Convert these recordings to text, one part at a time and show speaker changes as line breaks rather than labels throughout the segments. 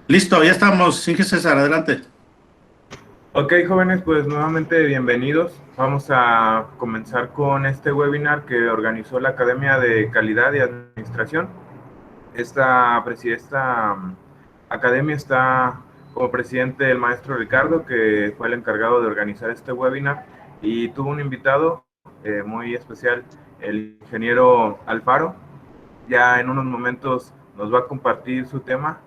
Listo, ya estamos. Inge César, adelante.
Ok, jóvenes, pues nuevamente bienvenidos. Vamos a comenzar con este webinar que organizó la Academia de Calidad y Administración. Esta academia está como presidente el maestro Ricardo, que fue el encargado de organizar este webinar, y tuvo un invitado muy especial, el ingeniero Alfaro. Ya en unos momentos nos va a compartir su tema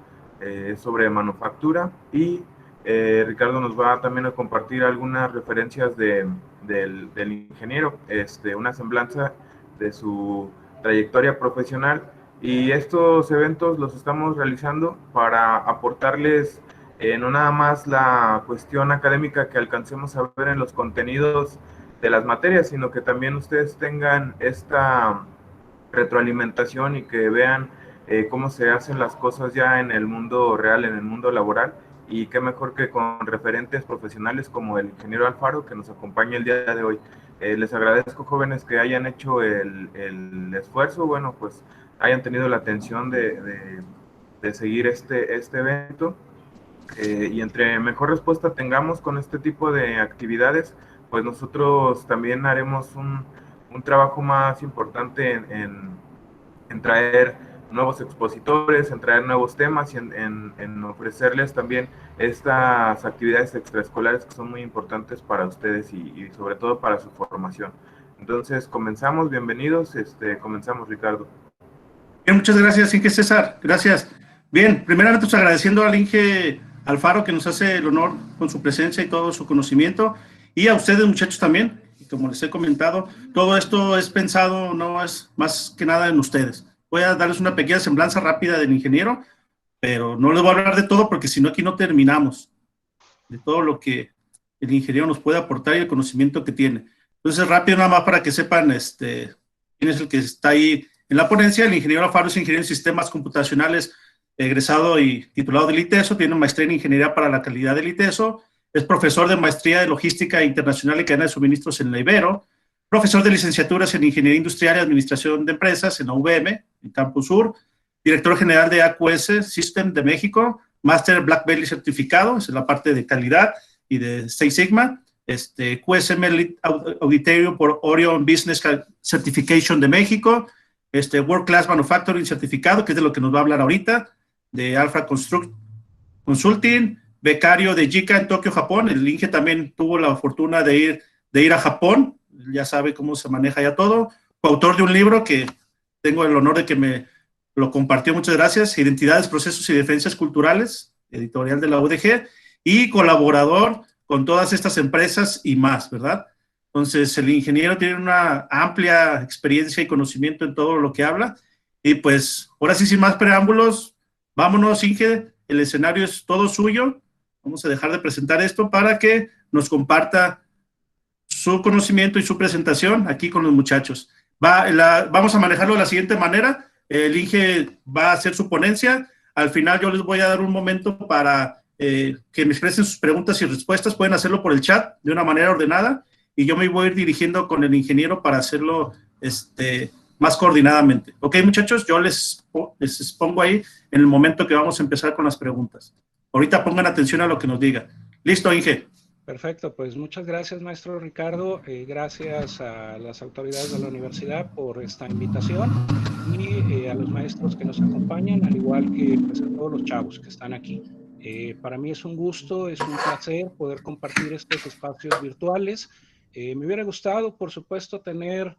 sobre manufactura y Ricardo nos va también a compartir algunas referencias del ingeniero, una semblanza de su trayectoria profesional, y estos eventos los estamos realizando para aportarles no nada más la cuestión académica que alcancemos a ver en los contenidos de las materias, sino que también ustedes tengan esta retroalimentación y que vean cómo se hacen las cosas ya en el mundo real, en el mundo laboral, y qué mejor que con referentes profesionales como el ingeniero Alfaro, que nos acompaña el día de hoy. Les agradezco, jóvenes, que hayan hecho el esfuerzo, bueno, pues hayan tenido la atención de seguir este evento, y entre mejor respuesta tengamos con este tipo de actividades, pues nosotros también haremos un trabajo más importante en traer nuevos expositores, en traer nuevos temas y en ofrecerles también estas actividades extraescolares que son muy importantes para ustedes y sobre todo para su formación. Entonces, comenzamos, bienvenidos, comenzamos, Ricardo.
Bien, muchas gracias, Inge César. Gracias. Bien, primeramente pues agradeciendo al Inge Alfaro que nos hace el honor con su presencia y todo su conocimiento. Y a ustedes, muchachos, también. Y como les he comentado, todo esto es pensado, no es más que nada en ustedes. Voy a darles una pequeña semblanza rápida del ingeniero, pero no les voy a hablar de todo porque si no aquí no terminamos de todo lo que el ingeniero nos puede aportar y el conocimiento que tiene. Entonces, rápido nada más para que sepan quién es el que está ahí en la ponencia. El ingeniero Alfaro es ingeniero en sistemas computacionales, egresado y titulado del ITESO, tiene maestría en ingeniería para la calidad del ITESO, es profesor de maestría de logística internacional y cadena de suministros en la Ibero, profesor de licenciaturas en ingeniería industrial y administración de empresas en la UVM, en Campus Sur, director general de AQS System de México, Master Black Belt certificado, es la parte de calidad y de Six Sigma, QSM Lead Auditorio por Orion Business Certification de México, World Class Manufacturing certificado, que es de lo que nos va a hablar ahorita, de Alpha Consulting, becario de JICA en Tokio, Japón. El Inge también tuvo la fortuna de ir a Japón, ya sabe cómo se maneja ya todo. Coautor de un libro que tengo el honor de que me lo compartió, muchas gracias, Identidades, Procesos y Defensas Culturales, editorial de la UDG, y colaborador con todas estas empresas y más, ¿verdad? Entonces, el ingeniero tiene una amplia experiencia y conocimiento en todo lo que habla, y pues, ahora sí, sin más preámbulos, vámonos, Inge, el escenario es todo suyo, vamos a dejar de presentar esto para que nos comparta su conocimiento y su presentación aquí con los muchachos. Vamos a manejarlo de la siguiente manera. El Inge va a hacer su ponencia. Al final yo les voy a dar un momento para que me expresen sus preguntas y respuestas. Pueden hacerlo por el chat de una manera ordenada y yo me voy a ir dirigiendo con el ingeniero para hacerlo más coordinadamente. Ok, muchachos, yo les expongo ahí en el momento que vamos a empezar con las preguntas. Ahorita pongan atención a lo que nos diga. Listo, Inge.
Perfecto, pues muchas gracias, maestro Ricardo. Gracias a las autoridades de la universidad por esta invitación y a los maestros que nos acompañan, al igual que pues, a todos los chavos que están aquí. Para mí es un gusto, es un placer poder compartir estos espacios virtuales. Me hubiera gustado, por supuesto, tener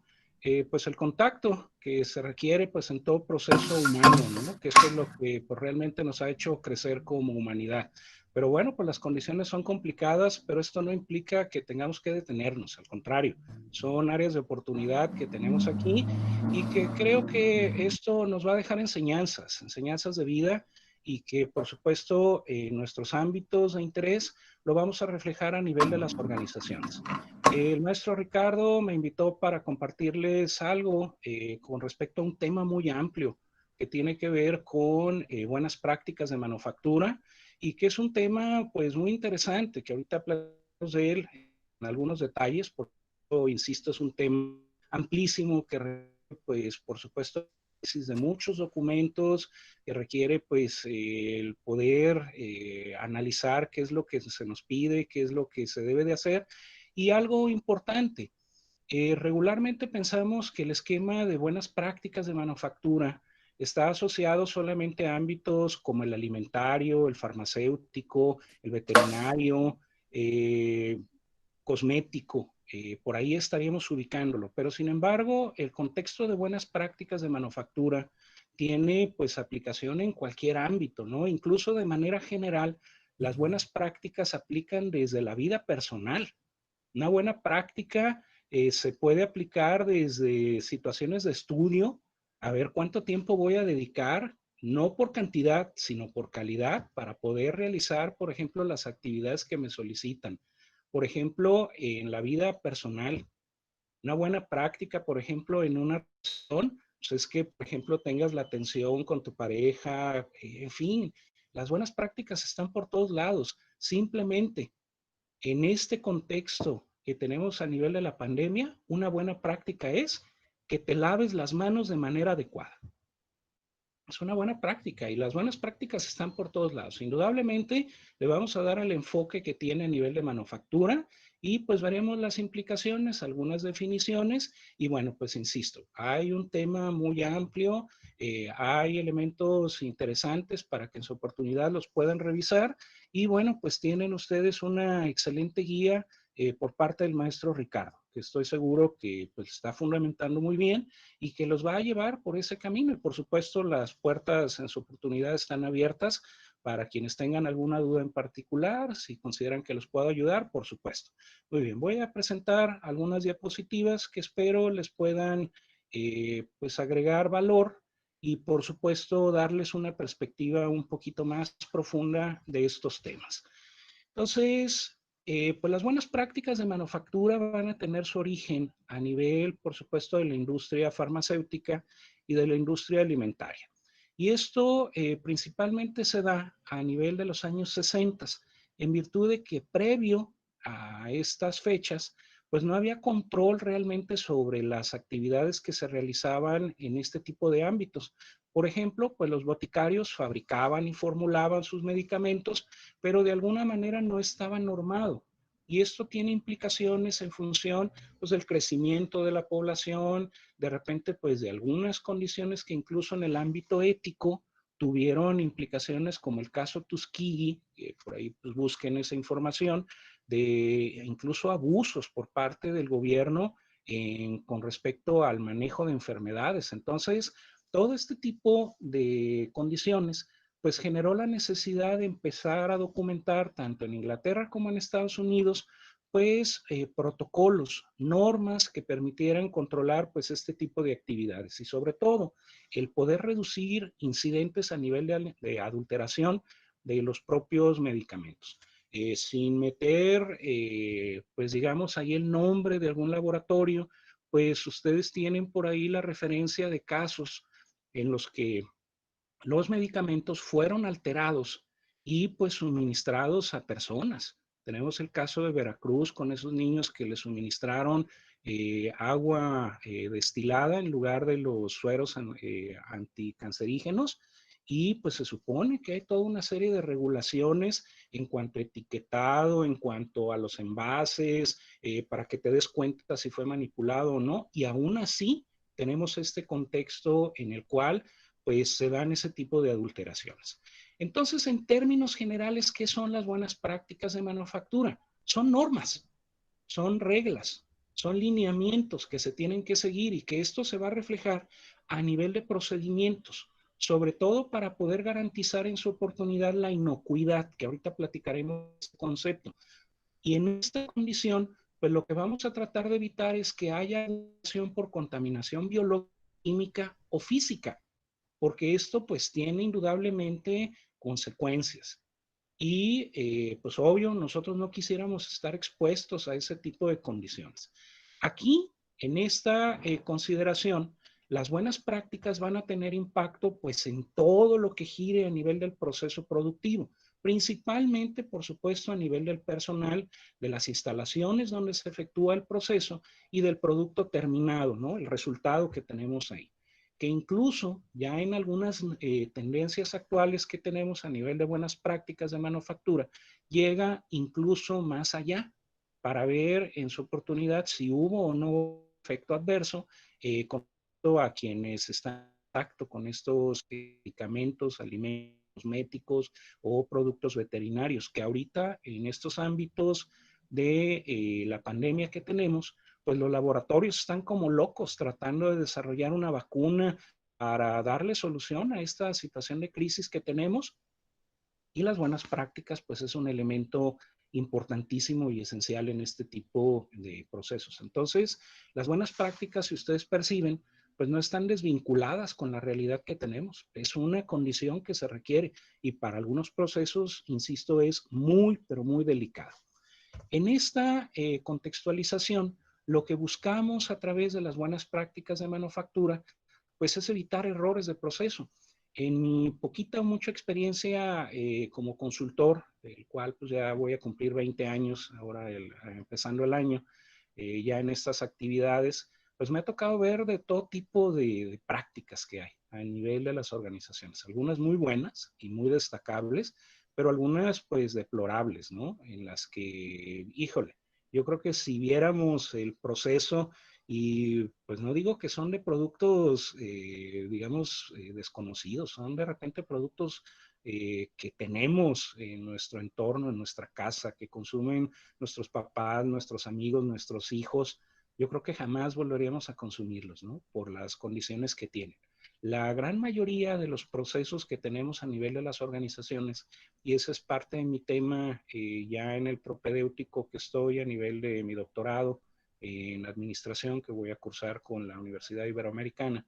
pues el contacto que se requiere pues en todo proceso humano, ¿no? Que eso es lo que pues, realmente nos ha hecho crecer como humanidad. Pero bueno, pues las condiciones son complicadas, pero esto no implica que tengamos que detenernos, al contrario, son áreas de oportunidad que tenemos aquí y que creo que esto nos va a dejar enseñanzas, enseñanzas de vida y que por supuesto en nuestros ámbitos de interés lo vamos a reflejar a nivel de las organizaciones. El maestro Ricardo me invitó para compartirles algo con respecto a un tema muy amplio que tiene que ver con buenas prácticas de manufactura y que es un tema pues muy interesante, que ahorita hablamos de él en algunos detalles, porque insisto, es un tema amplísimo que pues por supuesto de muchos documentos, que requiere pues el poder analizar qué es lo que se nos pide, qué es lo que se debe de hacer. Y algo importante, regularmente pensamos que el esquema de buenas prácticas de manufactura está asociado solamente a ámbitos como el alimentario, el farmacéutico, el veterinario, cosmético. Por ahí estaríamos ubicándolo. Pero sin embargo, el contexto de buenas prácticas de manufactura tiene pues aplicación en cualquier ámbito, ¿no? Incluso de manera general, las buenas prácticas aplican desde la vida personal. Una buena práctica se puede aplicar desde situaciones de estudio, a ver cuánto tiempo voy a dedicar, no por cantidad, sino por calidad, para poder realizar, por ejemplo, las actividades que me solicitan. Por ejemplo, en la vida personal, una buena práctica, por ejemplo, en una relación, pues es que, por ejemplo, tengas la atención con tu pareja, en fin, las buenas prácticas están por todos lados. Simplemente en este contexto que tenemos a nivel de la pandemia, una buena práctica es que te laves las manos de manera adecuada. Es una buena práctica y las buenas prácticas están por todos lados. Indudablemente le vamos a dar al enfoque que tiene a nivel de manufactura y pues veremos las implicaciones, algunas definiciones y bueno, pues insisto, hay un tema muy amplio, hay elementos interesantes para que en su oportunidad los puedan revisar y bueno, pues tienen ustedes una excelente guía por parte del maestro Ricardo, que estoy seguro que pues está fundamentando muy bien y que los va a llevar por ese camino. Y por supuesto, las puertas en su oportunidad están abiertas para quienes tengan alguna duda en particular, si consideran que los puedo ayudar, por supuesto. Muy bien, voy a presentar algunas diapositivas que espero les puedan pues agregar valor y por supuesto darles una perspectiva un poquito más profunda de estos temas. Entonces, pues las buenas prácticas de manufactura van a tener su origen a nivel, por supuesto, de la industria farmacéutica y de la industria alimentaria. Y esto principalmente se da a nivel de los años 60, en virtud de que previo a estas fechas, pues no había control realmente sobre las actividades que se realizaban en este tipo de ámbitos. Por ejemplo, pues los boticarios fabricaban y formulaban sus medicamentos, pero de alguna manera no estaba normado. Y esto tiene implicaciones en función pues, del crecimiento de la población, de repente pues de algunas condiciones que incluso en el ámbito ético tuvieron implicaciones como el caso Tuskegee, que por ahí pues, busquen esa información, de incluso abusos por parte del gobierno con respecto al manejo de enfermedades. Entonces, todo este tipo de condiciones pues generó la necesidad de empezar a documentar tanto en Inglaterra como en Estados Unidos pues protocolos, normas que permitieran controlar pues este tipo de actividades y sobre todo el poder reducir incidentes a nivel de adulteración de los propios medicamentos. Sin meter pues digamos ahí el nombre de algún laboratorio, pues ustedes tienen por ahí la referencia de casos en los que los medicamentos fueron alterados y pues suministrados a personas. Tenemos el caso de Veracruz con esos niños que les suministraron agua destilada en lugar de los sueros anticancerígenos y pues se supone que hay toda una serie de regulaciones en cuanto a etiquetado, en cuanto a los envases, para que te des cuenta si fue manipulado o no, y aún así tenemos este contexto en el cual pues se dan ese tipo de adulteraciones. Entonces, en términos generales, ¿qué son las buenas prácticas de manufactura? Son normas, son reglas, son lineamientos que se tienen que seguir y que esto se va a reflejar a nivel de procedimientos, sobre todo para poder garantizar en su oportunidad la inocuidad, que ahorita platicaremos de este concepto. Y en esta condición, pues lo que vamos a tratar de evitar es que haya acción por contaminación biológica, química o física, porque esto pues tiene indudablemente consecuencias. Y pues obvio, nosotros no quisiéramos estar expuestos a ese tipo de condiciones. Aquí, en esta consideración, las buenas prácticas van a tener impacto pues en todo lo que gire a nivel del proceso productivo, principalmente, por supuesto, a nivel del personal, de las instalaciones donde se efectúa el proceso y del producto terminado, ¿no? El resultado que tenemos ahí. que incluso ya en algunas tendencias actuales que tenemos a nivel de buenas prácticas de manufactura, llega incluso más allá para ver en su oportunidad si hubo o no efecto adverso con a quienes están en contacto con estos medicamentos, alimentos, cosméticos o productos veterinarios, que ahorita en estos ámbitos de la pandemia que tenemos, pues los laboratorios están como locos tratando de desarrollar una vacuna para darle solución a esta situación de crisis que tenemos, y las buenas prácticas pues es un elemento importantísimo y esencial en este tipo de procesos. Entonces, las buenas prácticas, si ustedes perciben, pues no están desvinculadas con la realidad que tenemos. Es una condición que se requiere y para algunos procesos, insisto, es muy, pero muy delicado. En esta contextualización, lo que buscamos a través de las buenas prácticas de manufactura, pues es evitar errores de proceso. En mi poquita o mucha experiencia como consultor, del cual pues ya voy a cumplir 20 años, ahora empezando el año, ya en estas actividades, pues me ha tocado ver de todo tipo de prácticas que hay a nivel de las organizaciones. Algunas muy buenas y muy destacables, pero algunas pues deplorables, ¿no? En las que, híjole, yo creo que si viéramos el proceso, y pues no digo que son de productos, digamos, desconocidos, son de repente productos que tenemos en nuestro entorno, en nuestra casa, que consumen nuestros papás, nuestros amigos, nuestros hijos. Yo creo que jamás volveríamos a consumirlos, ¿no? Por las condiciones que tienen. La gran mayoría de los procesos que tenemos a nivel de las organizaciones, y ese es parte de mi tema ya en el propedéutico que estoy a nivel de mi doctorado en administración que voy a cursar con la Universidad Iberoamericana,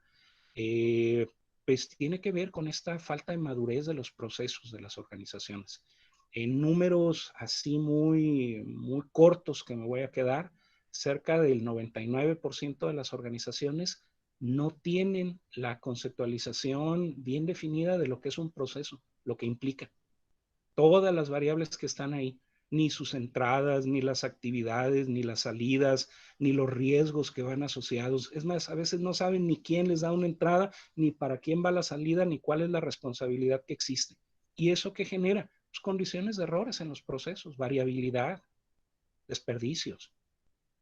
pues tiene que ver con esta falta de madurez de los procesos de las organizaciones. En números así muy, muy cortos que me voy a quedar, cerca del 99% de las organizaciones no tienen la conceptualización bien definida de lo que es un proceso, lo que implica. Todas las variables que están ahí, ni sus entradas, ni las actividades, ni las salidas, ni los riesgos que van asociados. Es más, a veces no saben ni quién les da una entrada, ni para quién va la salida, ni cuál es la responsabilidad que existe. ¿Y eso qué genera? Pues condiciones de errores en los procesos, variabilidad, desperdicios,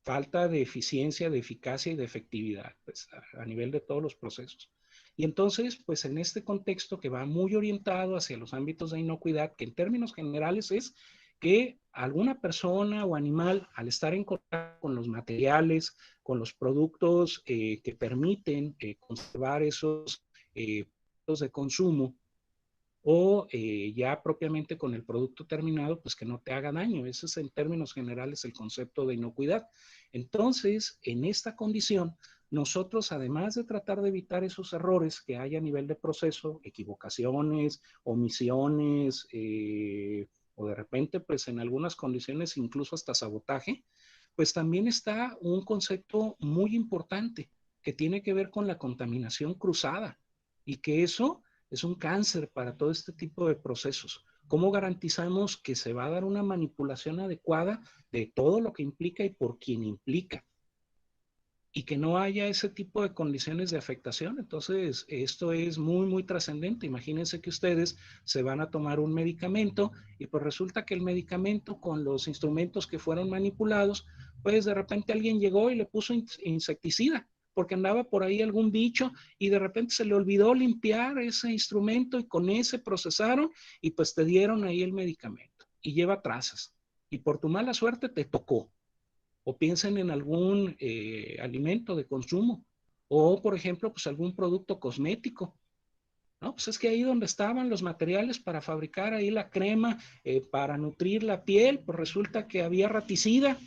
falta de eficiencia, de eficacia y de efectividad pues, a nivel de todos los procesos. Y entonces, pues en este contexto que va muy orientado hacia los ámbitos de inocuidad, que en términos generales es que alguna persona o animal, al estar en contacto con los materiales, con los productos que permiten conservar esos productos de consumo, o ya propiamente con el producto terminado, pues que no te haga daño. Ese es en términos generales el concepto de inocuidad. Entonces, en esta condición, nosotros, además de tratar de evitar esos errores que hay a nivel de proceso, equivocaciones, omisiones, o de repente, pues en algunas condiciones incluso hasta sabotaje, pues también está un concepto muy importante que tiene que ver con la contaminación cruzada y que eso es un cáncer para todo este tipo de procesos. ¿Cómo garantizamos que se va a dar una manipulación adecuada de todo lo que implica y por quien implica? Y que no haya ese tipo de condiciones de afectación. Entonces, esto es muy, muy trascendente. Imagínense que ustedes se van a tomar un medicamento y pues resulta que el medicamento con los instrumentos que fueron manipulados, pues de repente alguien llegó y le puso insecticida porque andaba por ahí algún bicho y de repente se le olvidó limpiar ese instrumento y con ese procesaron y pues te dieron ahí el medicamento y lleva trazas. Y por tu mala suerte te tocó. O piensen en algún alimento de consumo, o por ejemplo, pues algún producto cosmético. No, pues es que ahí donde estaban los materiales para fabricar ahí la crema, para nutrir la piel, pues resulta que había raticida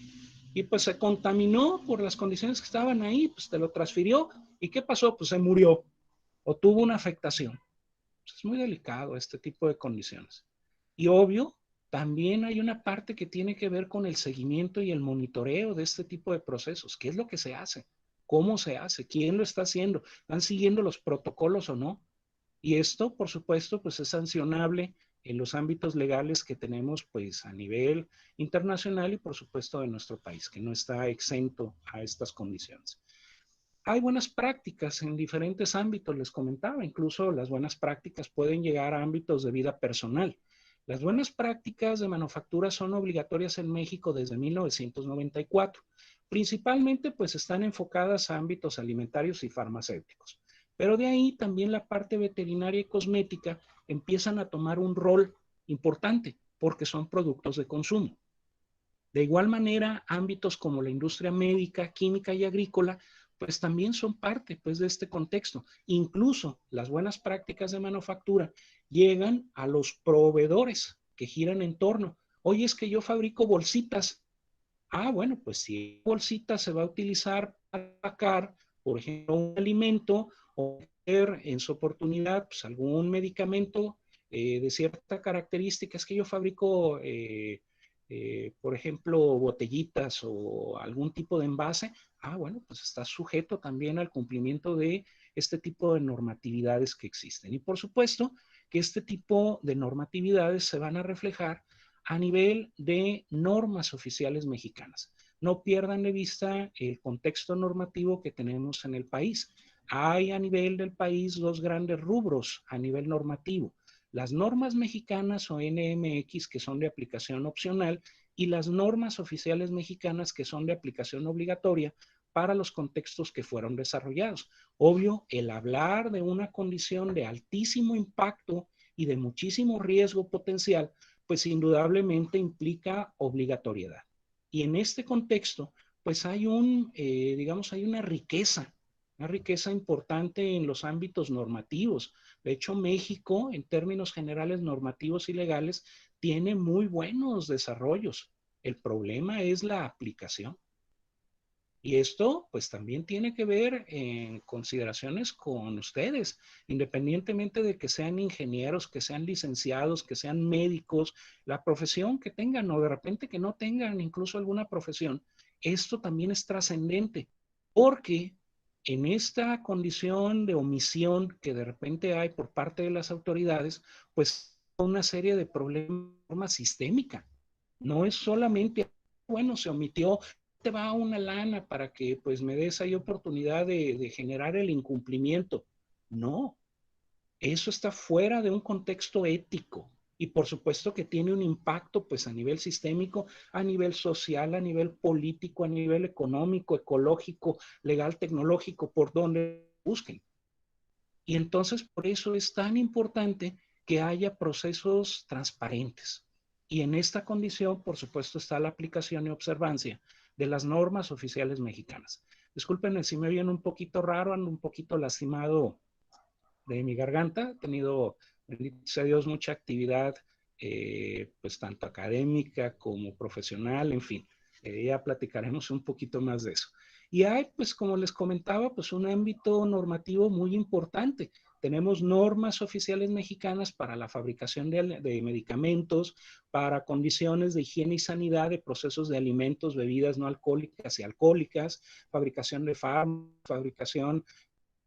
y pues se contaminó por las condiciones que estaban ahí, pues te lo transfirió. ¿Y qué pasó? Pues se murió o tuvo una afectación. Pues es muy delicado este tipo de condiciones. Y obvio, también hay una parte que tiene que ver con el seguimiento y el monitoreo de este tipo de procesos. ¿Qué es lo que se hace? ¿Cómo se hace? ¿Quién lo está haciendo? ¿Están siguiendo los protocolos o no? Y esto, por supuesto, pues es sancionable en los ámbitos legales que tenemos pues a nivel internacional y por supuesto de nuestro país, que no está exento a estas condiciones. hay buenas prácticas en diferentes ámbitos, les comentaba, incluso las buenas prácticas pueden llegar a ámbitos de vida personal. Las buenas prácticas de manufactura son obligatorias en México desde 1994. Principalmente pues están enfocadas a ámbitos alimentarios y farmacéuticos. Pero de ahí también la parte veterinaria y cosmética empiezan a tomar un rol importante porque son productos de consumo. De igual manera, ámbitos como la industria médica, química y agrícola, pues también son parte pues, de este contexto. Incluso las buenas prácticas de manufactura llegan a los proveedores que giran en torno. Oye, es que yo fabrico bolsitas. Ah, bueno, pues si bolsita se va a utilizar para empacar, por ejemplo, un alimento o en su oportunidad pues, algún medicamento de cierta característica, es que yo fabrico por ejemplo, botellitas o algún tipo de envase, ah, bueno, pues está sujeto también al cumplimiento de este tipo de normatividades que existen. Y por supuesto que este tipo de normatividades se van a reflejar a nivel de normas oficiales mexicanas. No pierdan de vista el contexto normativo que tenemos en el país. Hay a nivel del país dos grandes rubros a nivel normativo: las normas mexicanas o NMX, que son de aplicación opcional, y las normas oficiales mexicanas, que son de aplicación obligatoria para los contextos que fueron desarrollados. Obvio, el hablar de una condición de altísimo impacto y de muchísimo riesgo potencial, pues indudablemente implica obligatoriedad. Y en este contexto, pues hay digamos, hay una riqueza importante en los ámbitos normativos. De hecho, México, en términos generales normativos y legales, tiene muy buenos desarrollos. El problema es la aplicación. Y esto, pues también tiene que ver en consideraciones con ustedes, independientemente de que sean ingenieros, que sean licenciados, que sean médicos, la profesión que tengan o de repente que no tengan incluso alguna profesión. Esto también es trascendente porque en esta condición de omisión que de repente hay por parte de las autoridades, pues una serie de problemas sistémica. No es solamente, bueno, se omitió, te va una lana para que pues me des ahí oportunidad de generar el incumplimiento. No, eso está fuera de un contexto ético. Y por supuesto que tiene un impacto pues a nivel sistémico, a nivel social, a nivel político, a nivel económico, ecológico, legal, tecnológico, por donde busquen. Y entonces por eso es tan importante que haya procesos transparentes. Y en esta condición, por supuesto, está la aplicación y observancia de las normas oficiales mexicanas. Discúlpenme si me oyen un poquito raro, ando un poquito lastimado de mi garganta. He tenido, bendito sea Dios, mucha actividad, pues tanto académica como profesional, en fin. Ya platicaremos un poquito más de eso. Y hay, pues como les comentaba, pues un ámbito normativo muy importante. Tenemos normas oficiales mexicanas para la fabricación de medicamentos, para condiciones de higiene y sanidad de procesos de alimentos, bebidas no alcohólicas y alcohólicas, fabricación de fármacos, fabricación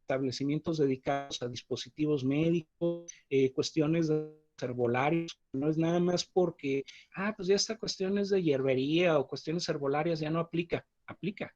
establecimientos dedicados a dispositivos médicos, cuestiones de herbolarios. No es nada más porque, pues ya esta cuestión es de hierbería o cuestiones herbolarias, ya no aplica, aplica.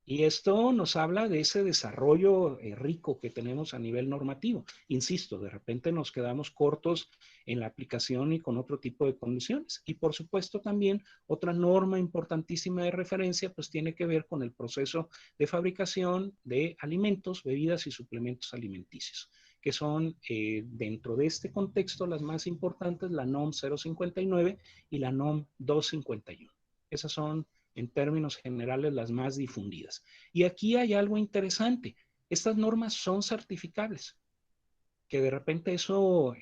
Y esto nos habla de ese desarrollo rico que tenemos a nivel normativo. Insisto, de repente nos quedamos cortos en la aplicación y con otro tipo de condiciones. Y por supuesto también otra norma importantísima de referencia pues tiene que ver con el proceso de fabricación de alimentos, bebidas y suplementos alimenticios, que son dentro de este contexto las más importantes, la NOM 059 y la NOM 251. Esas son en términos generales las más difundidas. Y aquí hay algo interesante. Estas normas son certificables, que de repente eso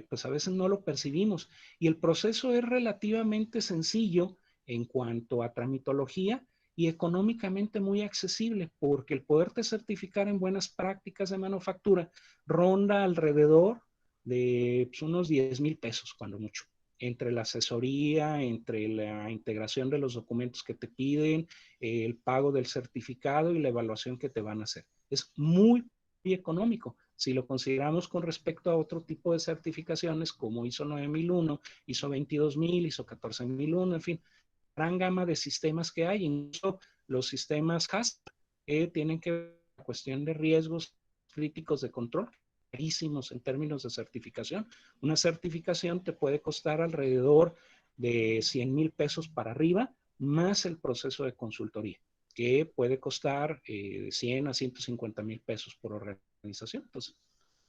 pues a veces no lo percibimos. Y el proceso es relativamente sencillo en cuanto a tramitología y económicamente muy accesible, porque el poderte certificar en buenas prácticas de manufactura ronda alrededor de pues, unos 10,000 pesos, cuando mucho, entre la asesoría, entre la integración de los documentos que te piden, el pago del certificado y la evaluación que te van a hacer. Es muy económico si lo consideramos con respecto a otro tipo de certificaciones como ISO 9001, ISO 22000, ISO 14001, en fin, gran gama de sistemas que hay, incluso los sistemas HACCP, tienen que ver con la cuestión de riesgos críticos de control, carísimos en términos de certificación. Una certificación te puede costar alrededor de 100,000 pesos para arriba, más el proceso de consultoría, que puede costar de 100 a 150,000 pesos por organización. Entonces,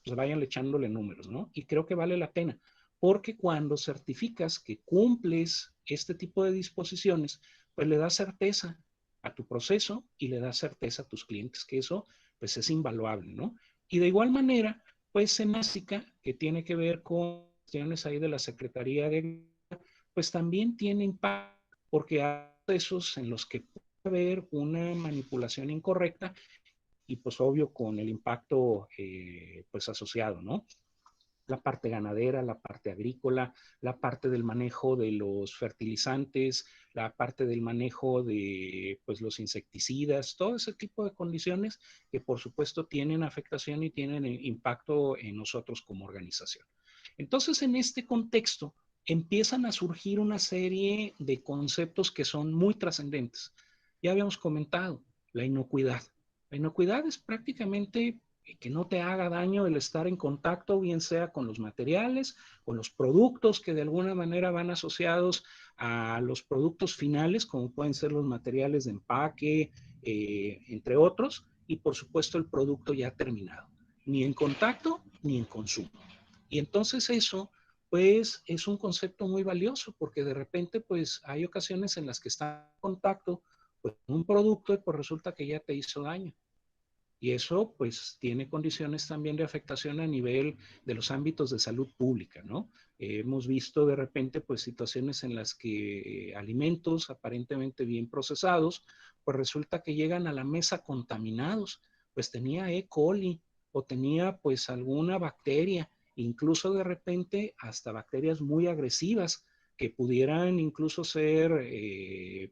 pues vayan echándole números, ¿no? Y creo que vale la pena, porque cuando certificas que cumples este tipo de disposiciones, pues le da certeza a tu proceso y le da certeza a tus clientes, que eso pues es invaluable, ¿no? Y de igual manera, pues Semásica, que tiene que ver con cuestiones ahí de la Secretaría de, pues también tiene impacto, porque hay procesos en los que puede haber una manipulación incorrecta y pues obvio con el impacto pues asociado, ¿no? La parte ganadera, la parte agrícola, la parte del manejo de los fertilizantes, la parte del manejo de pues, los insecticidas, todo ese tipo de condiciones que por supuesto tienen afectación y tienen impacto en nosotros como organización. Entonces, en este contexto, empiezan a surgir una serie de conceptos que son muy trascendentes. Ya habíamos comentado la inocuidad. La inocuidad es prácticamente que no te haga daño el estar en contacto, bien sea con los materiales, con los productos que de alguna manera van asociados a los productos finales, como pueden ser los materiales de empaque, entre otros, y por supuesto el producto ya terminado, ni en contacto ni en consumo. Y entonces eso, pues, es un concepto muy valioso, porque de repente, pues, hay ocasiones en las que está en contacto pues, con un producto y pues resulta que ya te hizo daño. Y eso pues tiene condiciones también de afectación a nivel de los ámbitos de salud pública, ¿no? Hemos visto de repente pues situaciones en las que alimentos aparentemente bien procesados, pues resulta que llegan a la mesa contaminados, pues tenía E. coli o tenía pues alguna bacteria, incluso de repente hasta bacterias muy agresivas que pudieran incluso ser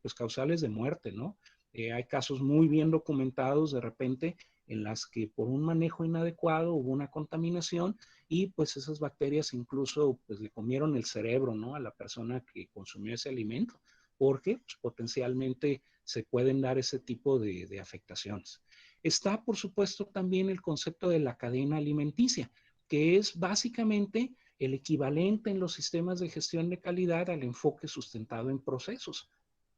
pues causales de muerte, ¿no? Hay casos muy bien documentados de repente en las que por un manejo inadecuado hubo una contaminación y pues esas bacterias incluso pues le comieron el cerebro, ¿no? A la persona que consumió ese alimento, porque pues, potencialmente se pueden dar ese tipo de afectaciones. Está, por supuesto, también el concepto de la cadena alimenticia, que es básicamente el equivalente en los sistemas de gestión de calidad al enfoque sustentado en procesos.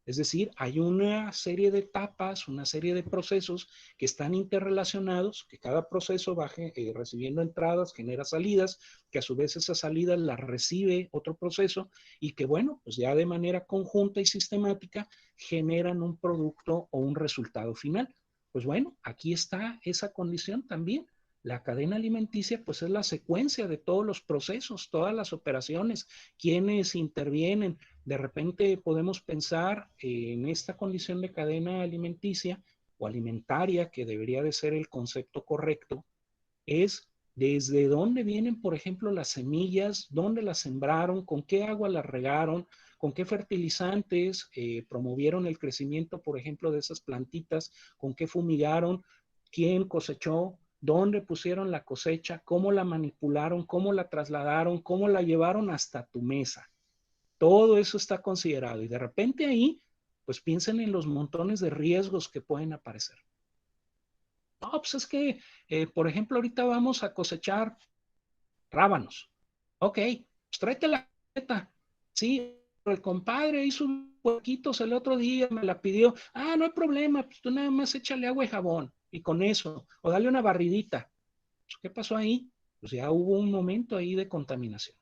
Es decir, hay una serie de etapas, una serie de procesos que están interrelacionados, que cada proceso va recibiendo entradas, genera salidas, que a su vez esas salidas las recibe otro proceso y que, bueno, pues ya de manera conjunta y sistemática generan un producto o un resultado final. Pues bueno, aquí está esa condición también. La cadena alimenticia, pues es la secuencia de todos los procesos, todas las operaciones, quienes intervienen. De repente podemos pensar en esta condición de cadena alimenticia o alimentaria, que debería de ser el concepto correcto, es desde dónde vienen, por ejemplo, las semillas, dónde las sembraron, con qué agua las regaron, con qué fertilizantes promovieron el crecimiento, por ejemplo, de esas plantitas, con qué fumigaron, quién cosechó, dónde pusieron la cosecha, cómo la manipularon, cómo la trasladaron, cómo la llevaron hasta tu mesa. Todo eso está considerado y de repente ahí, pues piensen en los montones de riesgos que pueden aparecer. No, pues es que, por ejemplo, ahorita vamos a cosechar rábanos. Ok, pues tráete la receta. Sí, pero el compadre hizo un huequitos el otro día, me la pidió. Ah, no hay problema, pues tú nada más échale agua y jabón y con eso, o dale una barridita. Pues, ¿qué pasó ahí? Pues ya hubo un momento ahí de contaminación.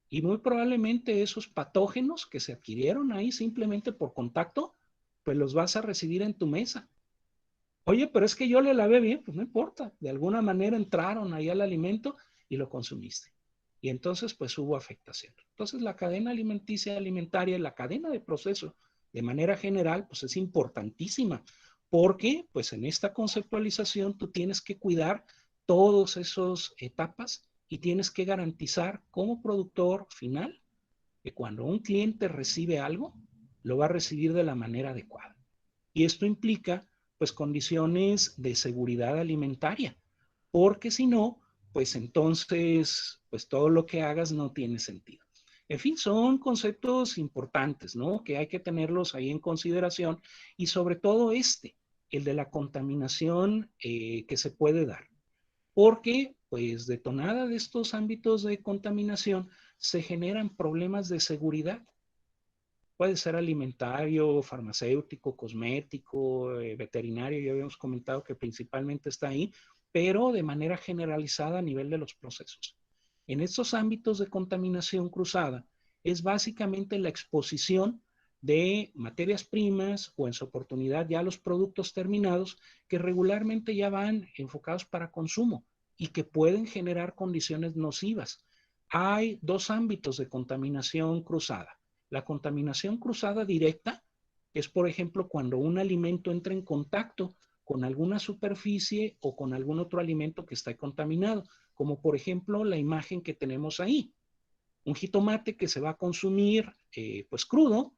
Y muy probablemente esos patógenos que se adquirieron ahí simplemente por contacto, pues los vas a recibir en tu mesa. Oye, pero es que yo le lavé bien, pues no importa. De alguna manera entraron ahí al alimento y lo consumiste. Y entonces, pues hubo afectación. Entonces, la cadena alimenticia, alimentaria, la cadena de proceso, de manera general, pues es importantísima. Porque, pues en esta conceptualización, tú tienes que cuidar todas esas etapas y tienes que garantizar como productor final que cuando un cliente recibe algo, lo va a recibir de la manera adecuada. Y esto implica pues condiciones de seguridad alimentaria, porque si no, pues entonces pues todo lo que hagas no tiene sentido. En fin, son conceptos importantes, ¿no? Que hay que tenerlos ahí en consideración y sobre todo el de la contaminación que se puede dar. Porque, pues, detonada de estos ámbitos de contaminación, se generan problemas de seguridad. Puede ser alimentario, farmacéutico, cosmético, veterinario, ya habíamos comentado que principalmente está ahí, pero de manera generalizada a nivel de los procesos. En estos ámbitos de contaminación cruzada es básicamente la exposición de materias primas o en su oportunidad ya los productos terminados que regularmente ya van enfocados para consumo y que pueden generar condiciones nocivas. Hay dos ámbitos de contaminación cruzada. La contaminación cruzada directa es, por ejemplo, cuando un alimento entra en contacto con alguna superficie o con algún otro alimento que está contaminado, como por ejemplo la imagen que tenemos ahí. Un jitomate que se va a consumir pues crudo,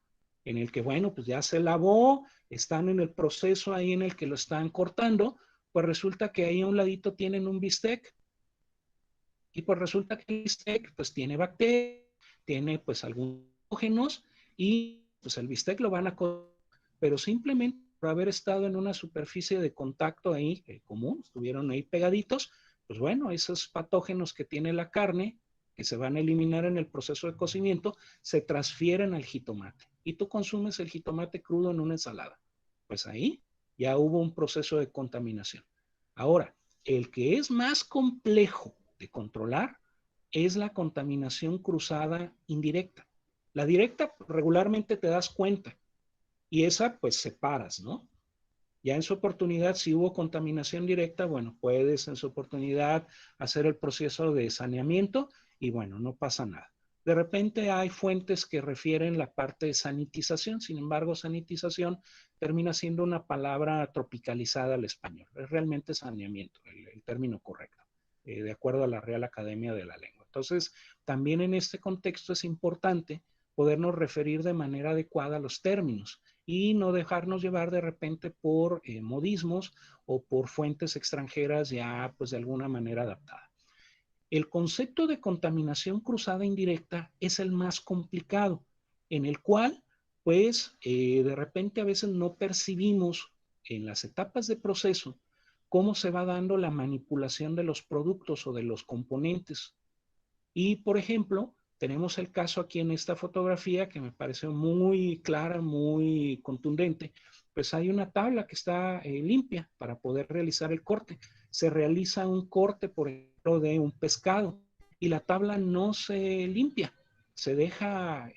en el que, bueno, pues ya se lavó, están en el proceso ahí en el que lo están cortando, pues resulta que ahí a un ladito tienen un bistec, y pues resulta que el bistec pues tiene bacterias, tiene pues algunos patógenos, y pues el bistec lo van a comer, pero simplemente por haber estado en una superficie de contacto ahí común, estuvieron ahí pegaditos, pues bueno, esos patógenos que tiene la carne, que se van a eliminar en el proceso de cocimiento, se transfieren al jitomate. Y tú consumes el jitomate crudo en una ensalada. Pues ahí ya hubo un proceso de contaminación. Ahora, el que es más complejo de controlar es la contaminación cruzada indirecta. La directa regularmente te das cuenta y esa pues separas, ¿no? Ya en su oportunidad, si hubo contaminación directa, bueno, puedes en su oportunidad hacer el proceso de saneamiento y bueno, no pasa nada. De repente hay fuentes que refieren la parte de sanitización, sin embargo, sanitización termina siendo una palabra tropicalizada al español. Es realmente saneamiento, el término correcto, de acuerdo a la Real Academia de la Lengua. Entonces, también en este contexto es importante podernos referir de manera adecuada a los términos y no dejarnos llevar de repente por modismos o por fuentes extranjeras ya pues de alguna manera adaptada. El concepto de contaminación cruzada indirecta es el más complicado, en el cual pues de repente a veces no percibimos en las etapas de proceso cómo se va dando la manipulación de los productos o de los componentes. Y por ejemplo, tenemos el caso aquí en esta fotografía que me pareció muy clara, muy contundente. Pues hay una tabla que está limpia para poder realizar el corte. Se realiza un corte, por ejemplo, de un pescado y la tabla no se limpia, se deja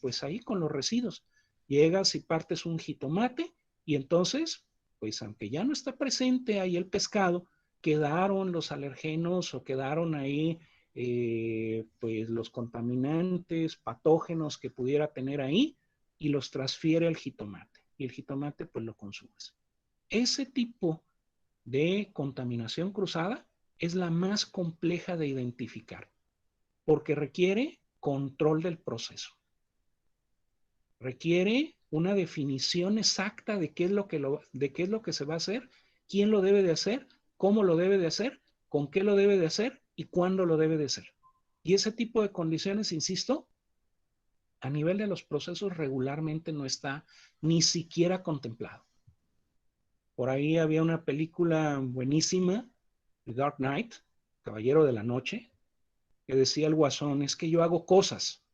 pues ahí con los residuos. Llegas y partes un jitomate y entonces, pues aunque ya no está presente ahí el pescado, quedaron los alergenos o quedaron ahí pues los contaminantes, patógenos que pudiera tener ahí y los transfiere al jitomate. Y el jitomate pues lo consumes. Ese tipo de contaminación cruzada es la más compleja de identificar porque requiere control del proceso. Requiere una definición exacta de qué es lo que se va a hacer, quién lo debe de hacer, cómo lo debe de hacer, con qué lo debe de hacer y cuándo lo debe de hacer. Y ese tipo de condiciones, insisto, a nivel de los procesos regularmente no está ni siquiera contemplado. Por ahí había una película buenísima, The Dark Knight, Caballero de la Noche, que decía el Guasón, es que yo hago cosas.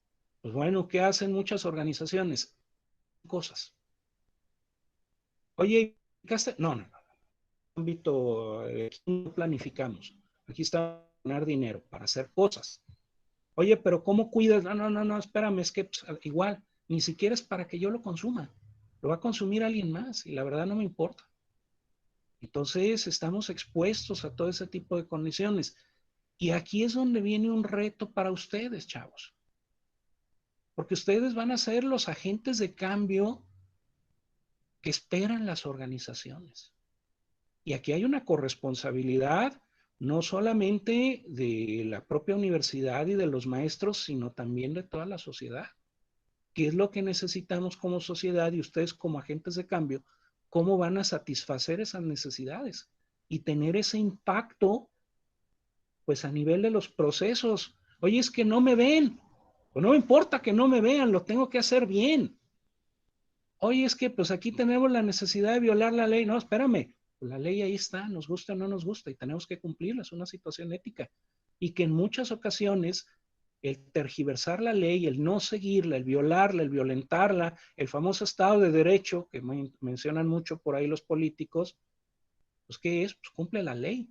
Pues bueno, ¿qué hacen muchas organizaciones? Cosas. Oye, no. Ámbito, aquí no planificamos. Aquí está para ganar dinero, para hacer cosas. Oye, pero ¿cómo cuidas? No, espérame, es que pues, igual, ni siquiera es para que yo lo consuma. Lo va a consumir alguien más y la verdad no me importa. Entonces, estamos expuestos a todo ese tipo de condiciones. Y aquí es donde viene un reto para ustedes, chavos. Porque ustedes van a ser los agentes de cambio que esperan las organizaciones. Y aquí hay una corresponsabilidad no solamente de la propia universidad y de los maestros, sino también de toda la sociedad. ¿Qué es lo que necesitamos como sociedad y ustedes como agentes de cambio? ¿Cómo van a satisfacer esas necesidades? Y tener ese impacto, pues a nivel de los procesos. Oye, es que no me ven. Pues no me importa que no me vean, lo tengo que hacer bien. Oye, es que pues aquí tenemos la necesidad de violar la ley. No, espérame, pues la ley ahí está, nos gusta o no nos gusta y tenemos que cumplirla, es una situación ética. Y que en muchas ocasiones el tergiversar la ley, el no seguirla, el violarla, el violentarla, el famoso Estado de Derecho que mencionan mucho por ahí los políticos, pues ¿qué es? Pues cumple la ley.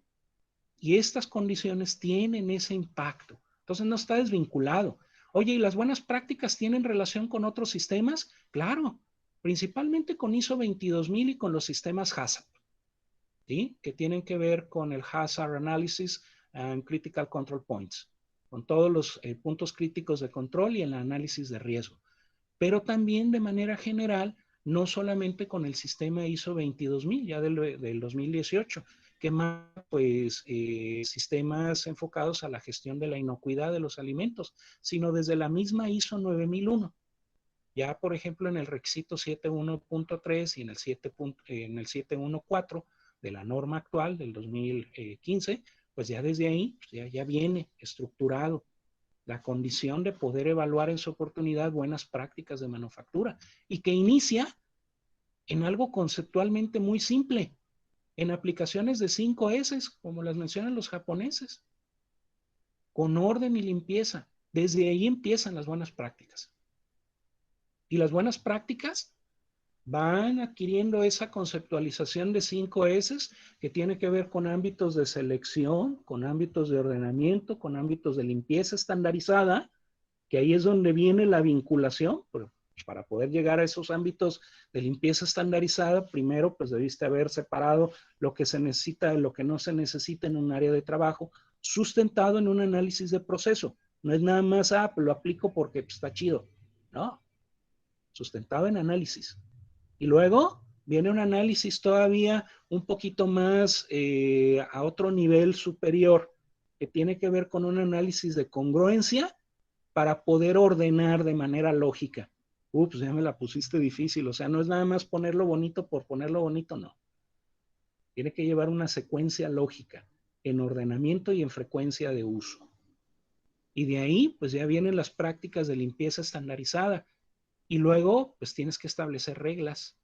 Y estas condiciones tienen ese impacto. Entonces no está desvinculado. Oye, ¿y las buenas prácticas tienen relación con otros sistemas? Claro, principalmente con ISO 22000 y con los sistemas HACCP, ¿sí? Que tienen que ver con el Hazard Analysis and Critical Control Points, con todos los puntos críticos de control y el análisis de riesgo. Pero también de manera general, no solamente con el sistema ISO 22000, ya del 2018, que más pues sistemas enfocados a la gestión de la inocuidad de los alimentos, sino desde la misma ISO 9001. Ya, por ejemplo, en el requisito 7.1.3 y en el 7.14 de la norma actual del 2015, pues ya desde ahí ya viene estructurado la condición de poder evaluar en su oportunidad buenas prácticas de manufactura y que inicia en algo conceptualmente muy simple, en aplicaciones de 5 S, como las mencionan los japoneses, con orden y limpieza. Desde ahí empiezan las buenas prácticas. Y las buenas prácticas van adquiriendo esa conceptualización de 5 S que tiene que ver con ámbitos de selección, con ámbitos de ordenamiento, con ámbitos de limpieza estandarizada, que ahí es donde viene la vinculación. Para poder llegar a esos ámbitos de limpieza estandarizada, primero pues debiste haber separado lo que se necesita de lo que no se necesita en un área de trabajo, sustentado en un análisis de proceso. No es nada más, pues lo aplico porque pues, está chido. No, sustentado en análisis. Y luego viene un análisis todavía un poquito más a otro nivel superior, que tiene que ver con un análisis de congruencia para poder ordenar de manera lógica. Ups, ya me la pusiste difícil. O sea, no es nada más ponerlo bonito por ponerlo bonito, no. Tiene que llevar una secuencia lógica en ordenamiento y en frecuencia de uso. Y de ahí, pues ya vienen las prácticas de limpieza estandarizada. Y luego, pues tienes que establecer reglas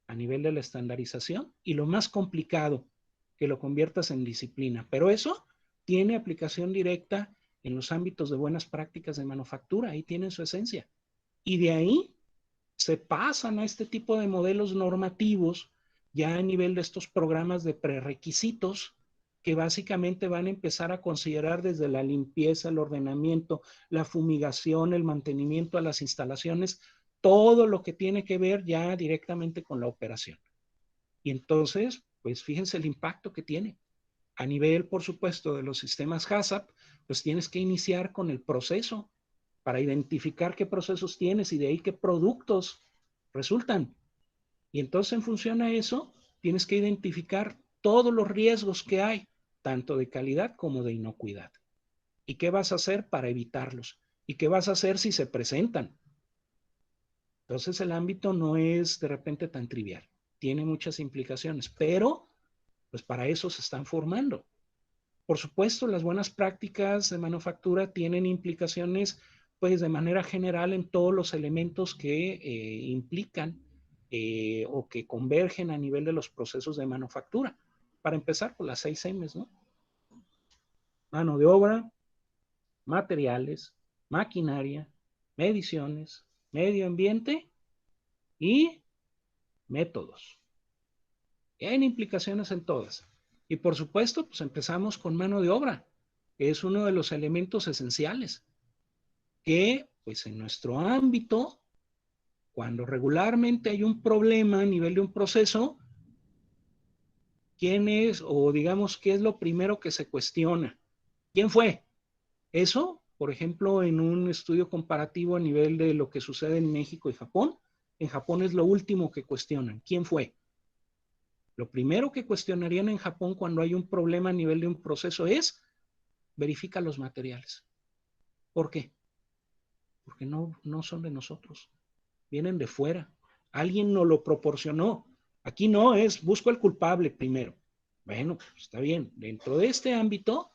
a nivel de la estandarización y lo más complicado, que lo conviertas en disciplina. Pero eso tiene aplicación directa en los ámbitos de buenas prácticas de manufactura, ahí tienen su esencia. Y de ahí se pasan a este tipo de modelos normativos ya a nivel de estos programas de prerequisitos que básicamente van a empezar a considerar desde la limpieza, el ordenamiento, la fumigación, el mantenimiento a las instalaciones, todo lo que tiene que ver ya directamente con la operación. Y entonces, pues fíjense el impacto que tiene. A nivel, por supuesto, de los sistemas HACCP, pues tienes que iniciar con el proceso para identificar qué procesos tienes y de ahí qué productos resultan. Y entonces, en función a eso, tienes que identificar todos los riesgos que hay, tanto de calidad como de inocuidad. ¿Y qué vas a hacer para evitarlos? ¿Y qué vas a hacer si se presentan? Entonces, el ámbito no es de repente tan trivial. Tiene muchas implicaciones, pero pues para eso se están formando. Por supuesto, las buenas prácticas de manufactura tienen implicaciones, pues, de manera general en todos los elementos que implican o que convergen a nivel de los procesos de manufactura. Para empezar, por las 6 M's, ¿no? Mano de obra, materiales, maquinaria, mediciones, medio ambiente y métodos. Tienen implicaciones en todas. Y por supuesto, pues empezamos con mano de obra, que es uno de los elementos esenciales, que pues en nuestro ámbito, cuando regularmente hay un problema a nivel de un proceso, ¿quién es o digamos qué es lo primero que se cuestiona? ¿Quién fue? Eso, por ejemplo, en un estudio comparativo a nivel de lo que sucede en México y Japón, en Japón es lo último que cuestionan. ¿Quién fue? Lo primero que cuestionarían en Japón cuando hay un problema a nivel de un proceso es verifica los materiales. ¿Por qué? Porque no son de nosotros, vienen de fuera. Alguien nos lo proporcionó. Aquí no es, busco el culpable primero. Bueno, pues está bien. Dentro de este ámbito,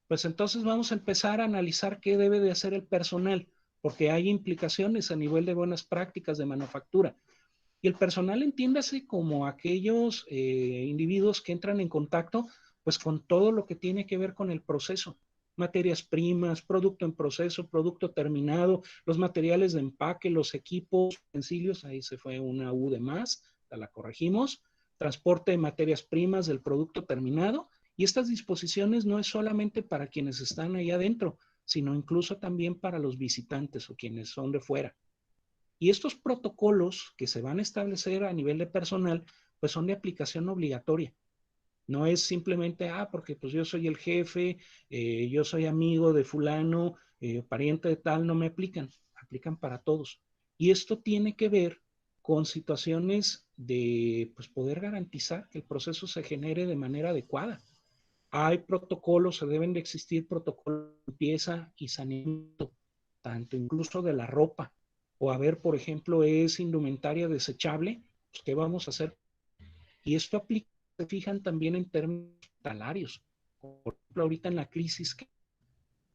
pues entonces vamos a empezar a analizar qué debe de hacer el personal, porque hay implicaciones a nivel de buenas prácticas de manufactura. Y el personal entiéndase como aquellos individuos que entran en contacto pues con todo lo que tiene que ver con el proceso. Materias primas, producto en proceso, producto terminado, los materiales de empaque, los equipos, utensilios, ahí se fue una U de más, la corregimos, transporte de materias primas del producto terminado, y estas disposiciones no es solamente para quienes están ahí adentro, sino incluso también para los visitantes o quienes son de fuera. Y estos protocolos que se van a establecer a nivel de personal, pues son de aplicación obligatoria. No es simplemente, porque pues yo soy el jefe, yo soy amigo de fulano, pariente de tal, no me aplican, aplican para todos. Y esto tiene que ver con situaciones de pues, poder garantizar que el proceso se genere de manera adecuada. Hay protocolos, se deben de existir protocolos de limpieza y saneamiento, tanto incluso de la ropa. O a ver, por ejemplo, es indumentaria desechable, pues, ¿qué vamos a hacer? Y esto aplica, se fijan también en términos hospitalarios. Por ejemplo, ahorita en la crisis,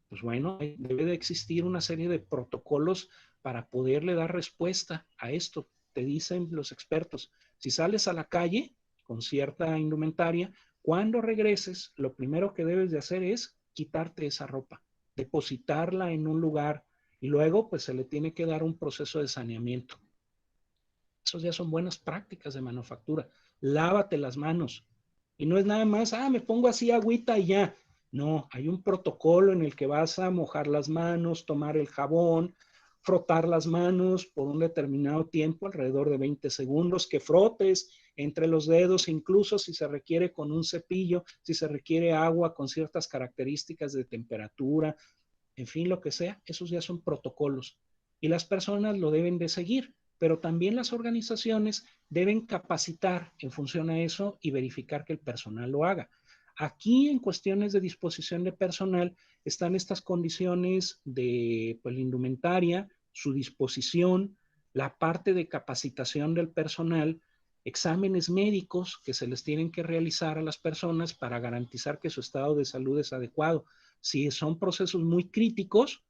pues bueno, debe de existir una serie de protocolos para poderle dar respuesta a esto. Te dicen los expertos, si sales a la calle con cierta indumentaria, cuando regreses, lo primero que debes de hacer es quitarte esa ropa, depositarla en un lugar y luego pues se le tiene que dar un proceso de saneamiento. Esos ya son buenas prácticas de manufactura. Lávate las manos. Y no es nada más, me pongo así agüita y ya. No, hay un protocolo en el que vas a mojar las manos, tomar el jabón, frotar las manos por un determinado tiempo, alrededor de 20 segundos, que frotes entre los dedos, incluso si se requiere con un cepillo, si se requiere agua con ciertas características de temperatura, en fin, lo que sea, esos ya son protocolos. Y las personas lo deben de seguir, pero también las organizaciones deben capacitar en función a eso y verificar que el personal lo haga. Aquí en cuestiones de disposición de personal están estas condiciones de pues, la indumentaria, su disposición, la parte de capacitación del personal, exámenes médicos que se les tienen que realizar a las personas para garantizar que su estado de salud es adecuado. Si son procesos muy críticos,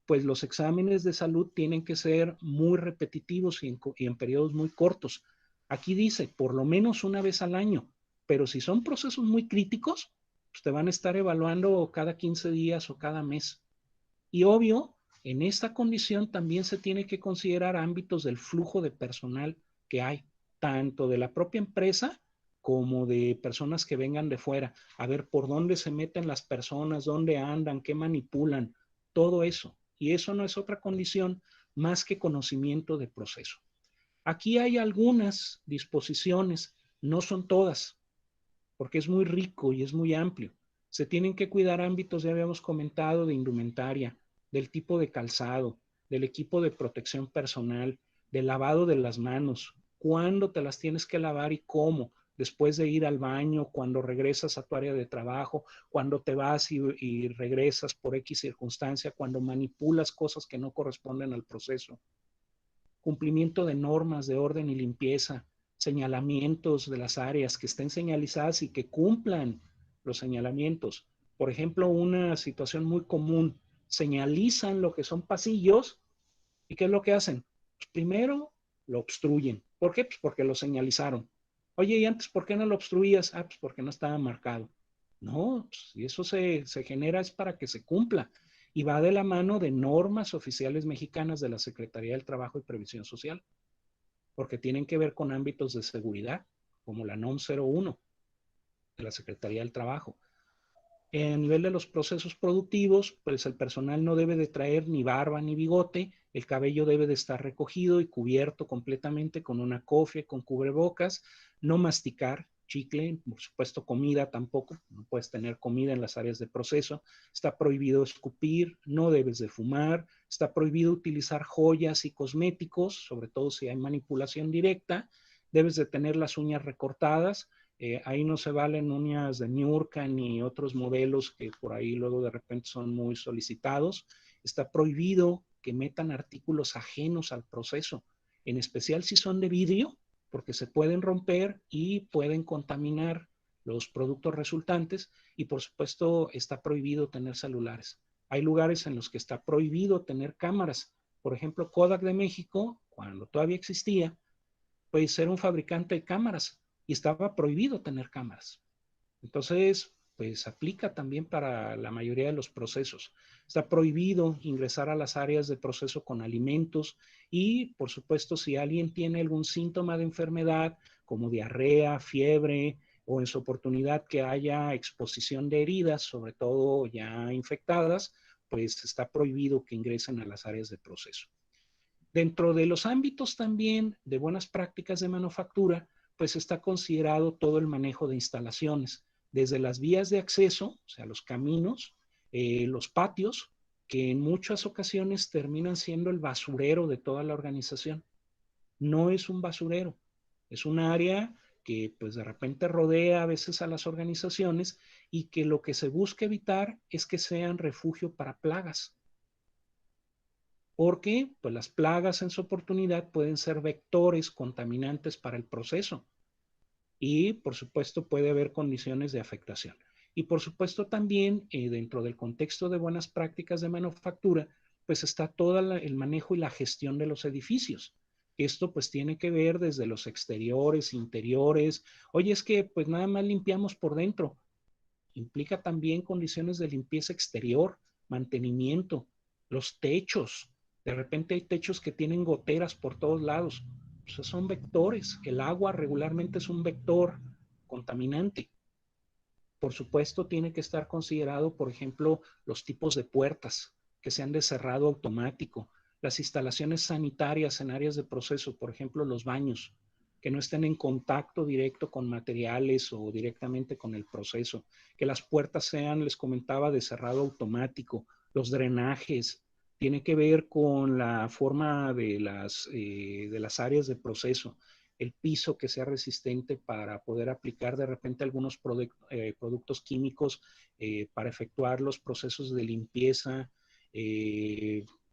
pues los exámenes de salud tienen que ser muy repetitivos y en periodos muy cortos. Aquí dice, por lo menos una vez al año, pero si son procesos muy críticos, pues te van a estar evaluando cada 15 días o cada mes. Y obvio, en esta condición también se tiene que considerar ámbitos del flujo de personal que hay, tanto de la propia empresa como de personas que vengan de fuera, a ver por dónde se meten las personas, dónde andan, qué manipulan, todo eso. Y eso no es otra condición más que conocimiento de proceso. Aquí hay algunas disposiciones, no son todas, porque es muy rico y es muy amplio. Se tienen que cuidar ámbitos, ya habíamos comentado, de indumentaria, del tipo de calzado, del equipo de protección personal, del lavado de las manos, cuándo te las tienes que lavar y cómo, después de ir al baño, cuando regresas a tu área de trabajo, cuando te vas y regresas por X circunstancia, cuando manipulas cosas que no corresponden al proceso. Cumplimiento de normas de orden y limpieza, señalamientos de las áreas que estén señalizadas y que cumplan los señalamientos. Por ejemplo, una situación muy común, señalizan lo que son pasillos y ¿qué es lo que hacen? Pues primero lo obstruyen. ¿Por qué? Pues porque lo señalizaron. Oye, ¿y antes por qué no lo obstruías? Pues porque no estaba marcado. No, pues, y eso se genera es para que se cumpla y va de la mano de normas oficiales mexicanas de la Secretaría del Trabajo y Previsión Social, porque tienen que ver con ámbitos de seguridad, como la NOM 01 de la Secretaría del Trabajo. En nivel de los procesos productivos, pues el personal no debe de traer ni barba ni bigote, el cabello debe de estar recogido y cubierto completamente con una cofia, con cubrebocas, no masticar chicle, por supuesto comida tampoco, no puedes tener comida en las áreas de proceso, está prohibido escupir, no debes de fumar, está prohibido utilizar joyas y cosméticos, sobre todo si hay manipulación directa, debes de tener las uñas recortadas, ahí no se valen uñas de ñurca ni otros modelos que por ahí luego de repente son muy solicitados. Está prohibido que metan artículos ajenos al proceso, en especial si son de vidrio, porque se pueden romper y pueden contaminar los productos resultantes y por supuesto está prohibido tener celulares. Hay lugares en los que está prohibido tener cámaras. Por ejemplo, Kodak de México, cuando todavía existía, pues era un fabricante de cámaras y estaba prohibido tener cámaras. Entonces, pues aplica también para la mayoría de los procesos. Está prohibido ingresar a las áreas de proceso con alimentos y, por supuesto, si alguien tiene algún síntoma de enfermedad, como diarrea, fiebre, o en su oportunidad que haya exposición de heridas, sobre todo ya infectadas, pues está prohibido que ingresen a las áreas de proceso. Dentro de los ámbitos también de buenas prácticas de manufactura, pues está considerado todo el manejo de instalaciones, desde las vías de acceso, o sea, los caminos, los patios, que en muchas ocasiones terminan siendo el basurero de toda la organización. No es un basurero, es un área que pues de repente rodea a veces a las organizaciones y que lo que se busca evitar es que sean refugio para plagas, porque pues las plagas en su oportunidad pueden ser vectores contaminantes para el proceso y por supuesto puede haber condiciones de afectación. Y por supuesto también dentro del contexto de buenas prácticas de manufactura, pues está todo el manejo y la gestión de los edificios. Esto pues tiene que ver desde los exteriores, interiores. Oye, es que pues nada más limpiamos por dentro. Implica también condiciones de limpieza exterior, mantenimiento, los techos. De repente hay techos que tienen goteras por todos lados. O sea, son vectores. El agua regularmente es un vector contaminante. Por supuesto, tiene que estar considerado, por ejemplo, los tipos de puertas que sean de cerrado automático, las instalaciones sanitarias en áreas de proceso, por ejemplo, los baños, que no estén en contacto directo con materiales o directamente con el proceso, que las puertas sean, les comentaba, de cerrado automático, los drenajes, tiene que ver con la forma de las áreas de proceso, el piso que sea resistente para poder aplicar de repente algunos productos químicos para efectuar los procesos de limpieza.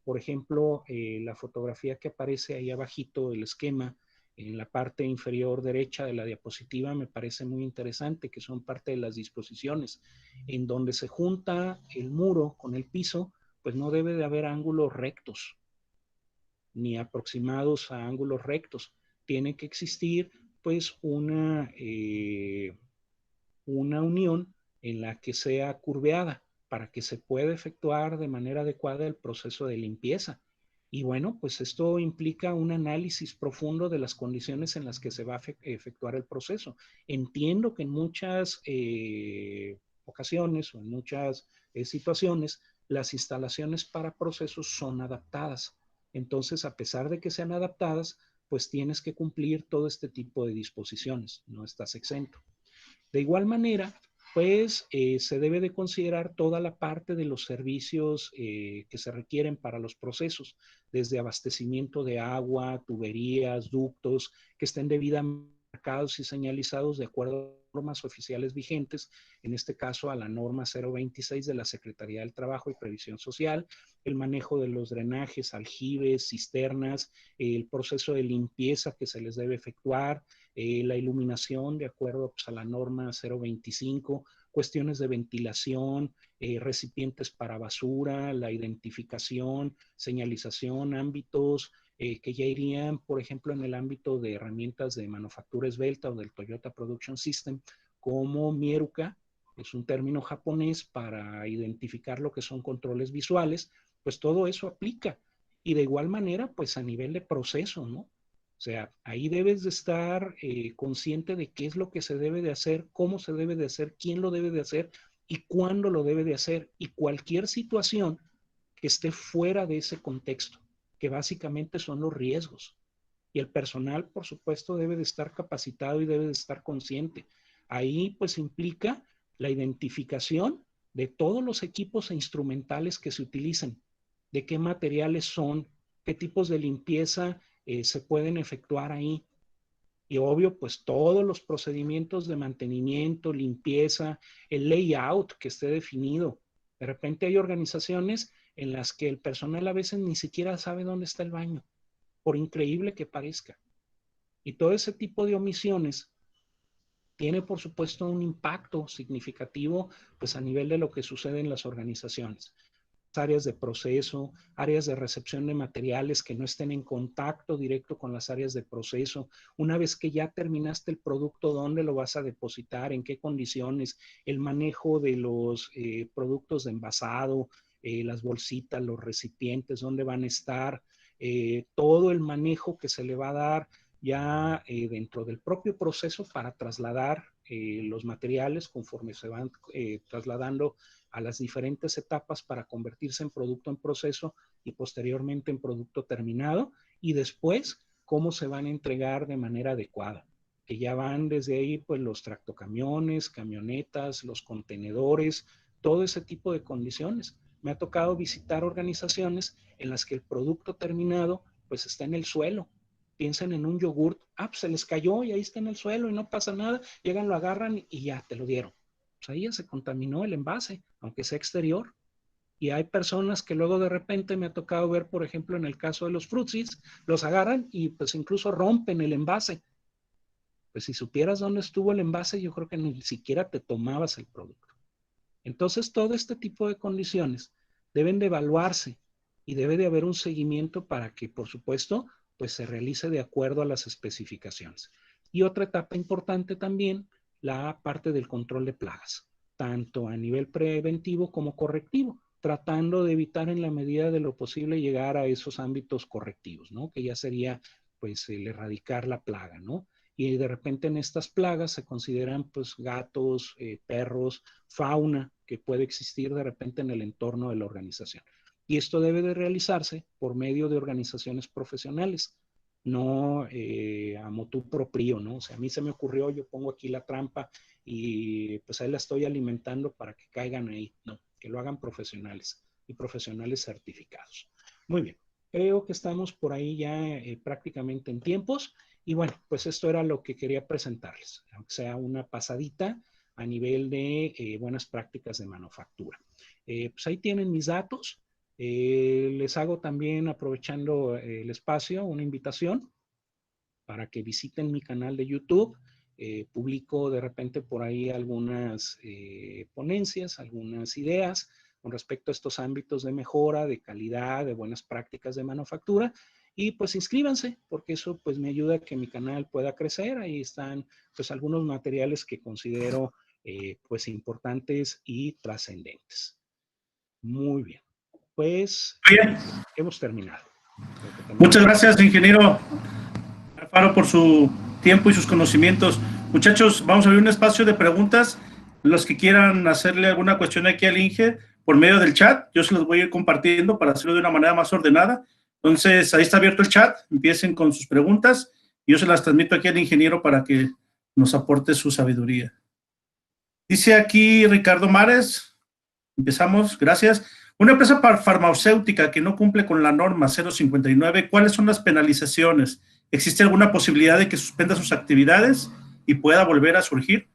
Por ejemplo, la fotografía que aparece ahí abajito, el esquema, en la parte inferior derecha de la diapositiva me parece muy interesante, que son parte de las disposiciones. En donde se junta el muro con el piso, pues no debe de haber ángulos rectos, ni aproximados a ángulos rectos. Tiene que existir pues una unión en la que sea curveada para que se pueda efectuar de manera adecuada el proceso de limpieza. Y bueno, pues esto implica un análisis profundo de las condiciones en las que se va a efectuar el proceso. Entiendo que en muchas ocasiones o en muchas situaciones las instalaciones para procesos son adaptadas. Entonces, a pesar de que sean adaptadas, pues tienes que cumplir todo este tipo de disposiciones, no estás exento. De igual manera, pues se debe de considerar toda la parte de los servicios que se requieren para los procesos, desde abastecimiento de agua, tuberías, ductos, que estén debidamente marcados y señalizados de acuerdo a normas oficiales vigentes, en este caso a la norma 026 de la Secretaría del Trabajo y Previsión Social, el manejo de los drenajes, aljibes, cisternas, el proceso de limpieza que se les debe efectuar, la iluminación de acuerdo pues, a la norma 025, cuestiones de ventilación, recipientes para basura, la identificación, señalización, ámbitos que ya irían, por ejemplo, en el ámbito de herramientas de manufactura esbelta o del Toyota Production System, como Mieruka, es un término japonés para identificar lo que son controles visuales, pues todo eso aplica. Y de igual manera, pues a nivel de proceso, ¿no? O sea, ahí debes de estar consciente de qué es lo que se debe de hacer, cómo se debe de hacer, quién lo debe de hacer y cuándo lo debe de hacer. Y cualquier situación que esté fuera de ese contexto, que básicamente son los riesgos. Y el personal, por supuesto, debe de estar capacitado y debe de estar consciente. Ahí pues implica la identificación de todos los equipos e instrumentales que se utilizan, de qué materiales son, qué tipos de limpieza se pueden efectuar ahí. Y obvio, pues todos los procedimientos de mantenimiento, limpieza, el layout que esté definido. De repente hay organizaciones en las que el personal a veces ni siquiera sabe dónde está el baño, por increíble que parezca. Y todo ese tipo de omisiones tiene, por supuesto, un impacto significativo pues a nivel de lo que sucede en las organizaciones. áreas de proceso, áreas de recepción de materiales que no estén en contacto directo con las áreas de proceso. Una vez que ya terminaste el producto, ¿dónde lo vas a depositar? ¿En qué condiciones? El manejo de los productos de envasado, las bolsitas, los recipientes, ¿dónde van a estar? Todo el manejo que se le va a dar ya dentro del propio proceso para trasladar los materiales conforme se van trasladando a las diferentes etapas para convertirse en producto en proceso y posteriormente en producto terminado, y después cómo se van a entregar de manera adecuada, que ya van desde ahí pues los tractocamiones, camionetas, los contenedores, todo ese tipo de condiciones. Me ha tocado visitar organizaciones en las que el producto terminado pues está en el suelo. Piensen en un yogurt, pues se les cayó y ahí está en el suelo y no pasa nada, llegan, lo agarran y ya te lo dieron. Pues ahí ya se contaminó el envase, aunque sea exterior. Y hay personas que luego de repente me ha tocado ver, por ejemplo, en el caso de los frutsis, los agarran y pues incluso rompen el envase. Pues si supieras dónde estuvo el envase, yo creo que ni siquiera te tomabas el producto. Entonces, todo este tipo de condiciones deben de evaluarse y debe de haber un seguimiento para que, por supuesto, pues se realice de acuerdo a las especificaciones. Y otra etapa importante también, la parte del control de plagas, tanto a nivel preventivo como correctivo, tratando de evitar en la medida de lo posible llegar a esos ámbitos correctivos, ¿no? Que ya sería, pues, el erradicar la plaga, ¿no? Y de repente en estas plagas se consideran pues gatos, perros, fauna que puede existir de repente en el entorno de la organización. Y esto debe de realizarse por medio de organizaciones profesionales, no a motu proprio, ¿no? O sea, a mí se me ocurrió, yo pongo aquí la trampa y pues ahí la estoy alimentando para que caigan ahí, no, que lo hagan profesionales y profesionales certificados. Muy bien, creo que estamos por ahí ya prácticamente en tiempos. Y bueno, pues esto era lo que quería presentarles, aunque sea una pasadita a nivel de buenas prácticas de manufactura. Pues ahí tienen mis datos. Les hago también, aprovechando el espacio, una invitación para que visiten mi canal de YouTube. Publico de repente por ahí algunas ponencias, algunas ideas con respecto a estos ámbitos de mejora, de calidad, de buenas prácticas de manufactura. Y pues inscríbanse, porque eso pues me ayuda a que mi canal pueda crecer. Ahí están pues algunos materiales que considero pues importantes y trascendentes. Muy bien, pues
Bien.
hemos terminado.
Muchas gracias, ingeniero Alfaro, por su tiempo y sus conocimientos. Muchachos, vamos a abrir un espacio de preguntas. Los que quieran hacerle alguna cuestión aquí al Inge por medio del chat, yo se los voy a ir compartiendo para hacerlo de una manera más ordenada. Entonces, ahí está abierto el chat, empiecen con sus preguntas y yo se las transmito aquí al ingeniero para que nos aporte su sabiduría. Dice aquí Ricardo Mares, empezamos, gracias. Una empresa farmacéutica que no cumple con la norma 059, ¿cuáles son las penalizaciones? ¿Existe alguna posibilidad de que suspenda sus actividades y pueda volver a surgir?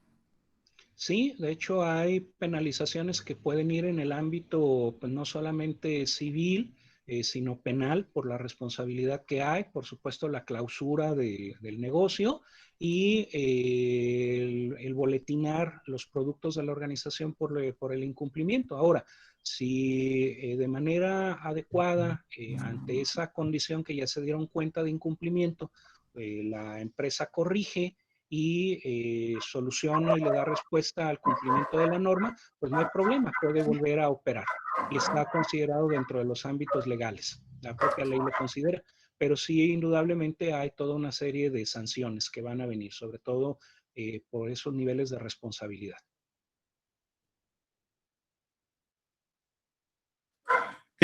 Sí, de hecho hay penalizaciones que pueden ir en el ámbito, pues no solamente civil, sino penal por la responsabilidad que hay, por supuesto la clausura del negocio y el boletinar los productos de la organización por el incumplimiento. Ahora, si de manera adecuada, ante esa condición que ya se dieron cuenta de incumplimiento, la empresa corrige y soluciona y le da respuesta al cumplimiento de la norma, pues no hay problema, puede volver a operar y está considerado dentro de los ámbitos legales. La propia ley lo considera, pero sí indudablemente hay toda una serie de sanciones que van a venir, sobre todo por esos niveles de responsabilidad.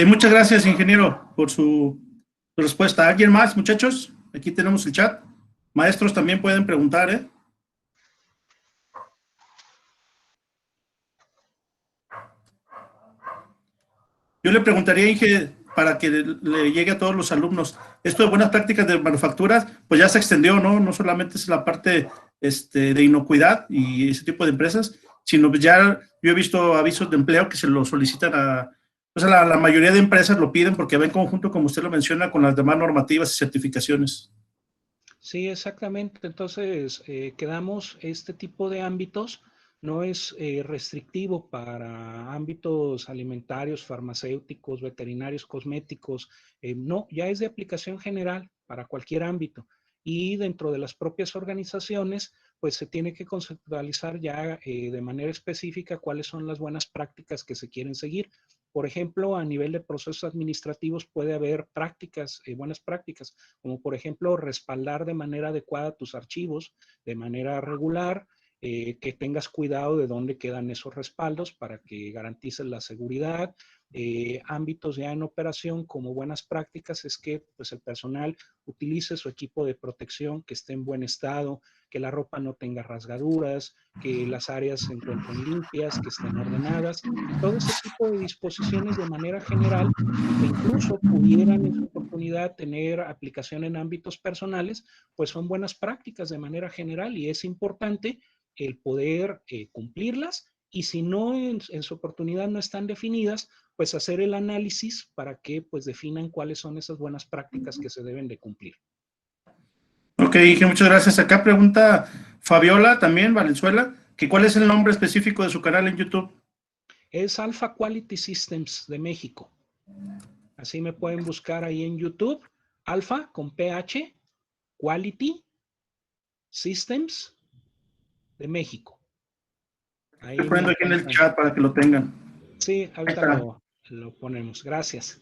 Muchas gracias, ingeniero, por su respuesta. ¿Alguien más, muchachos? Aquí tenemos el chat. Maestros también pueden preguntar, ¿eh? Yo le preguntaría, Inge, para que le llegue a todos los alumnos, esto de buenas prácticas de manufacturas, pues ya se extendió, ¿no? No solamente es la parte de inocuidad y ese tipo de empresas, sino ya yo he visto avisos de empleo que se lo solicitan a, o sea, la mayoría de empresas lo piden porque va en conjunto, como usted lo menciona, con las demás normativas y certificaciones.
Sí, exactamente. Entonces, quedamos este tipo de ámbitos no es restrictivo para ámbitos alimentarios, farmacéuticos, veterinarios, cosméticos. No, ya es de aplicación general para cualquier ámbito. Y dentro de las propias organizaciones, pues se tiene que conceptualizar ya de manera específica cuáles son las buenas prácticas que se quieren seguir. Por ejemplo, a nivel de procesos administrativos puede haber prácticas, buenas prácticas, como por ejemplo respaldar de manera adecuada tus archivos de manera regular, que tengas cuidado de dónde quedan esos respaldos para que garantices la seguridad. Ámbitos ya en operación como buenas prácticas es que pues, el personal utilice su equipo de protección, que esté en buen estado, que la ropa no tenga rasgaduras, que las áreas se encuentren limpias, que estén ordenadas. Todo ese tipo de disposiciones de manera general y que incluso pudieran en su oportunidad tener aplicación en ámbitos personales, pues son buenas prácticas de manera general y es importante el poder cumplirlas y si no en su oportunidad no están definidas, pues hacer el análisis para que pues definan cuáles son esas buenas prácticas que se deben de cumplir.
Ok, Inge, muchas gracias. Acá pregunta Fabiola también, Valenzuela, que cuál es el nombre específico de su canal en YouTube.
Es Alpha Quality Systems de México. Así me pueden buscar ahí en YouTube. Alpha con PH, Quality Systems de México. Ahí
Estoy
me
poniendo aquí en el
encuentran.
chat para que lo tengan.
Sí,
Ahí
ahorita
está.
lo ponemos. Gracias.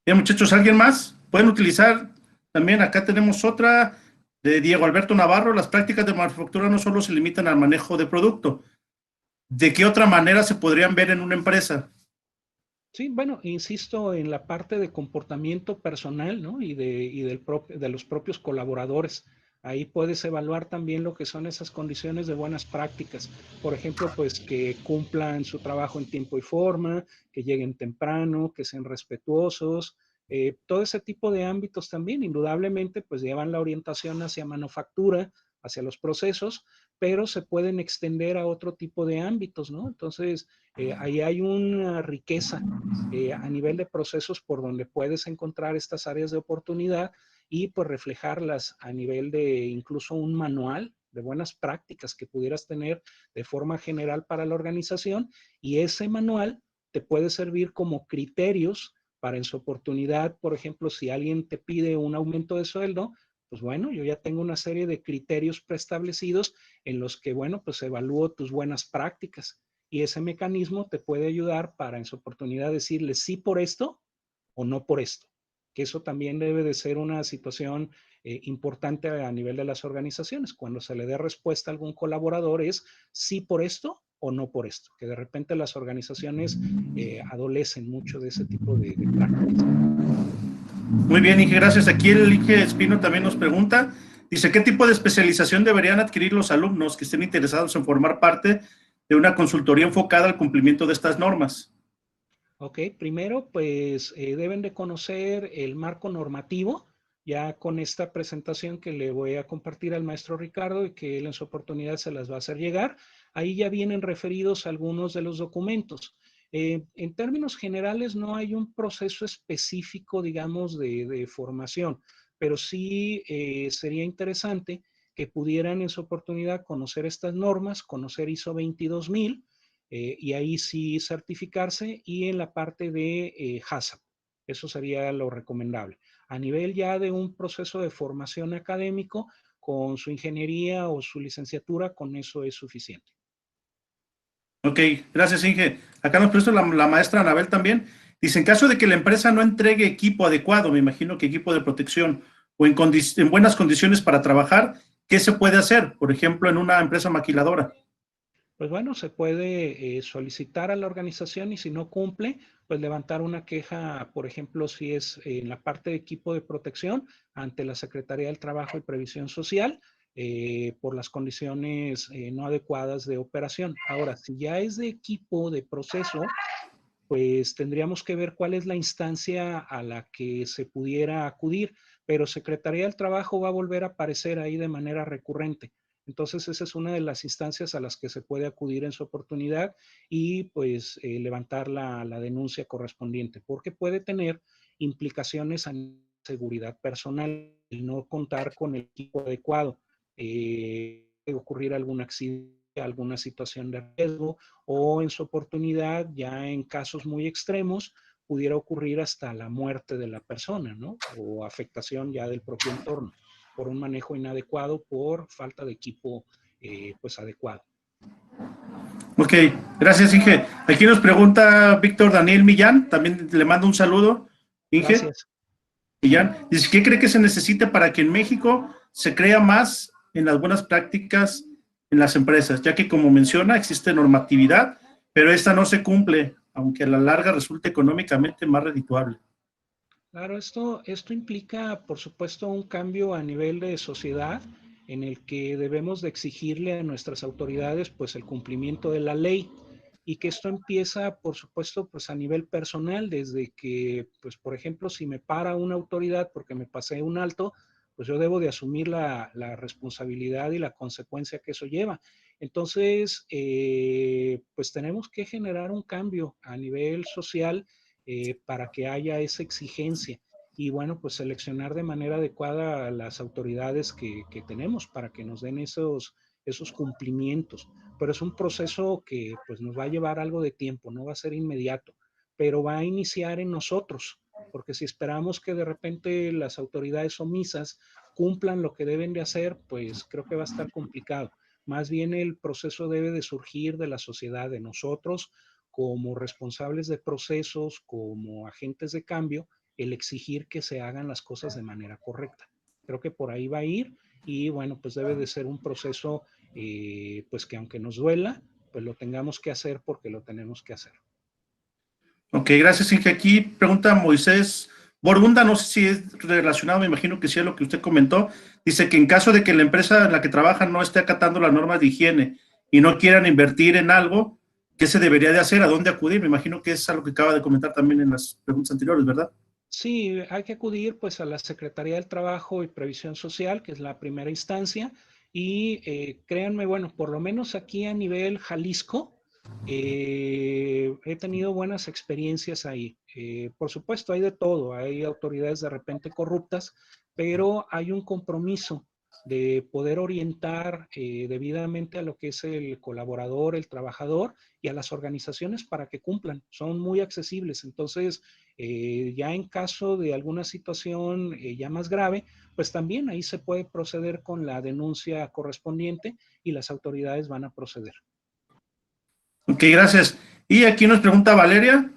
Bien, muchachos, ¿alguien más? Pueden utilizar también, acá tenemos otra de Diego Alberto Navarro. Las prácticas de manufactura no solo se limitan al manejo de producto. ¿De qué otra manera se podrían ver en una empresa?
Sí, bueno, insisto en la parte de comportamiento personal, ¿no? De los propios colaboradores. Ahí puedes evaluar también lo que son esas condiciones de buenas prácticas. Por ejemplo, pues que cumplan su trabajo en tiempo y forma, que lleguen temprano, que sean respetuosos. Todo ese tipo de ámbitos también, indudablemente, pues llevan la orientación hacia manufactura, hacia los procesos, pero se pueden extender a otro tipo de ámbitos, ¿no? Entonces, ahí hay una riqueza a nivel de procesos por donde puedes encontrar estas áreas de oportunidad y pues reflejarlas a nivel de incluso un manual de buenas prácticas que pudieras tener de forma general para la organización y ese manual te puede servir como criterios para en su oportunidad, por ejemplo, si alguien te pide un aumento de sueldo, pues bueno, yo ya tengo una serie de criterios preestablecidos en los que, bueno, pues evalúo tus buenas prácticas y ese mecanismo te puede ayudar para en su oportunidad decirle sí por esto o no por esto. Que eso también debe de ser una situación importante a nivel de las organizaciones. Cuando se le dé respuesta a algún colaborador es sí por esto o no por esto. Que de repente las organizaciones adolecen mucho de ese tipo de prácticas.
Muy bien, Inge, gracias. Aquí el Inge Espino también nos pregunta, dice, ¿qué tipo de especialización deberían adquirir los alumnos que estén interesados en formar parte de una consultoría enfocada al cumplimiento de estas normas?
Ok, primero pues deben de conocer el marco normativo, ya con esta presentación que le voy a compartir al maestro Ricardo y que él en su oportunidad se las va a hacer llegar. Ahí ya vienen referidos algunos de los documentos. En términos generales no hay un proceso específico, digamos, de formación, pero sí sería interesante que pudieran en su oportunidad conocer estas normas, conocer ISO 22000, y ahí sí certificarse y en la parte de HACCP. Eso sería lo recomendable. A nivel ya de un proceso de formación académico, con su ingeniería o su licenciatura, con eso es suficiente.
Ok, gracias, Inge. Acá nos presta la maestra Anabel también. Dice, en caso de que la empresa no entregue equipo adecuado, me imagino que equipo de protección, o en buenas condiciones para trabajar, ¿qué se puede hacer? Por ejemplo, en una empresa maquiladora.
Pues bueno, se puede solicitar a la organización y si no cumple, pues levantar una queja, por ejemplo, si es en la parte de equipo de protección ante la Secretaría del Trabajo y Previsión Social por las condiciones no adecuadas de operación. Ahora, si ya es de equipo de proceso, pues tendríamos que ver cuál es la instancia a la que se pudiera acudir, pero Secretaría del Trabajo va a volver a aparecer ahí de manera recurrente. Entonces, esa es una de las instancias a las que se puede acudir en su oportunidad y pues levantar la denuncia correspondiente, porque puede tener implicaciones en seguridad personal, el no contar con el equipo adecuado, puede ocurrir algún accidente alguna situación de riesgo o en su oportunidad, ya en casos muy extremos, pudiera ocurrir hasta la muerte de la persona, ¿no? O afectación ya del propio entorno por un manejo inadecuado, por falta de equipo pues adecuado.
Ok, gracias, Inge. Aquí nos pregunta Víctor Daniel Millán, también le mando un saludo, Inge.
Gracias.
Millán, dice, ¿qué cree que se necesite para que en México se crea más en las buenas prácticas en las empresas? Ya que, como menciona, existe normatividad, pero esta no se cumple, aunque a la larga resulte económicamente más redituable.
Claro, esto implica, por supuesto, un cambio a nivel de sociedad en el que debemos de exigirle a nuestras autoridades pues el cumplimiento de la ley y que esto empieza, por supuesto, pues a nivel personal, desde que, pues, por ejemplo, si me para una autoridad porque me pasé un alto, pues yo debo de asumir la responsabilidad y la consecuencia que eso lleva. Entonces, pues tenemos que generar un cambio a nivel social para que haya esa exigencia y bueno, pues seleccionar de manera adecuada a las autoridades que tenemos para que nos den esos cumplimientos. Pero es un proceso que pues nos va a llevar algo de tiempo, no va a ser inmediato, pero va a iniciar en nosotros, porque si esperamos que de repente las autoridades omisas cumplan lo que deben de hacer, pues creo que va a estar complicado. Más bien el proceso debe de surgir de la sociedad, de nosotros, como responsables de procesos, como agentes de cambio, el exigir que se hagan las cosas de manera correcta. Creo que por ahí va a ir y bueno, pues debe de ser un proceso pues que aunque nos duela, pues lo tengamos que hacer porque lo tenemos que hacer.
Ok, gracias, Inge. Aquí pregunta Moisés Borunda, no sé si es relacionado, me imagino que sí es lo que usted comentó. Dice que en caso de que la empresa en la que trabaja no esté acatando las normas de higiene y no quieran invertir en algo, ¿qué se debería de hacer? ¿A dónde acudir? Me imagino que es algo que acaba de comentar también en las preguntas anteriores, ¿verdad?
Sí, hay que acudir pues a la Secretaría del Trabajo y Previsión Social, que es la primera instancia, y créanme, bueno, por lo menos aquí a nivel Jalisco, he tenido buenas experiencias ahí. Por supuesto, hay de todo, hay autoridades de repente corruptas, pero hay un compromiso de poder orientar debidamente a lo que es el colaborador, el trabajador y a las organizaciones para que cumplan. Son muy accesibles. Entonces, ya en caso de alguna situación ya más grave, pues también ahí se puede proceder con la denuncia correspondiente y las autoridades van a proceder.
Ok, gracias. Y aquí nos pregunta Valeria,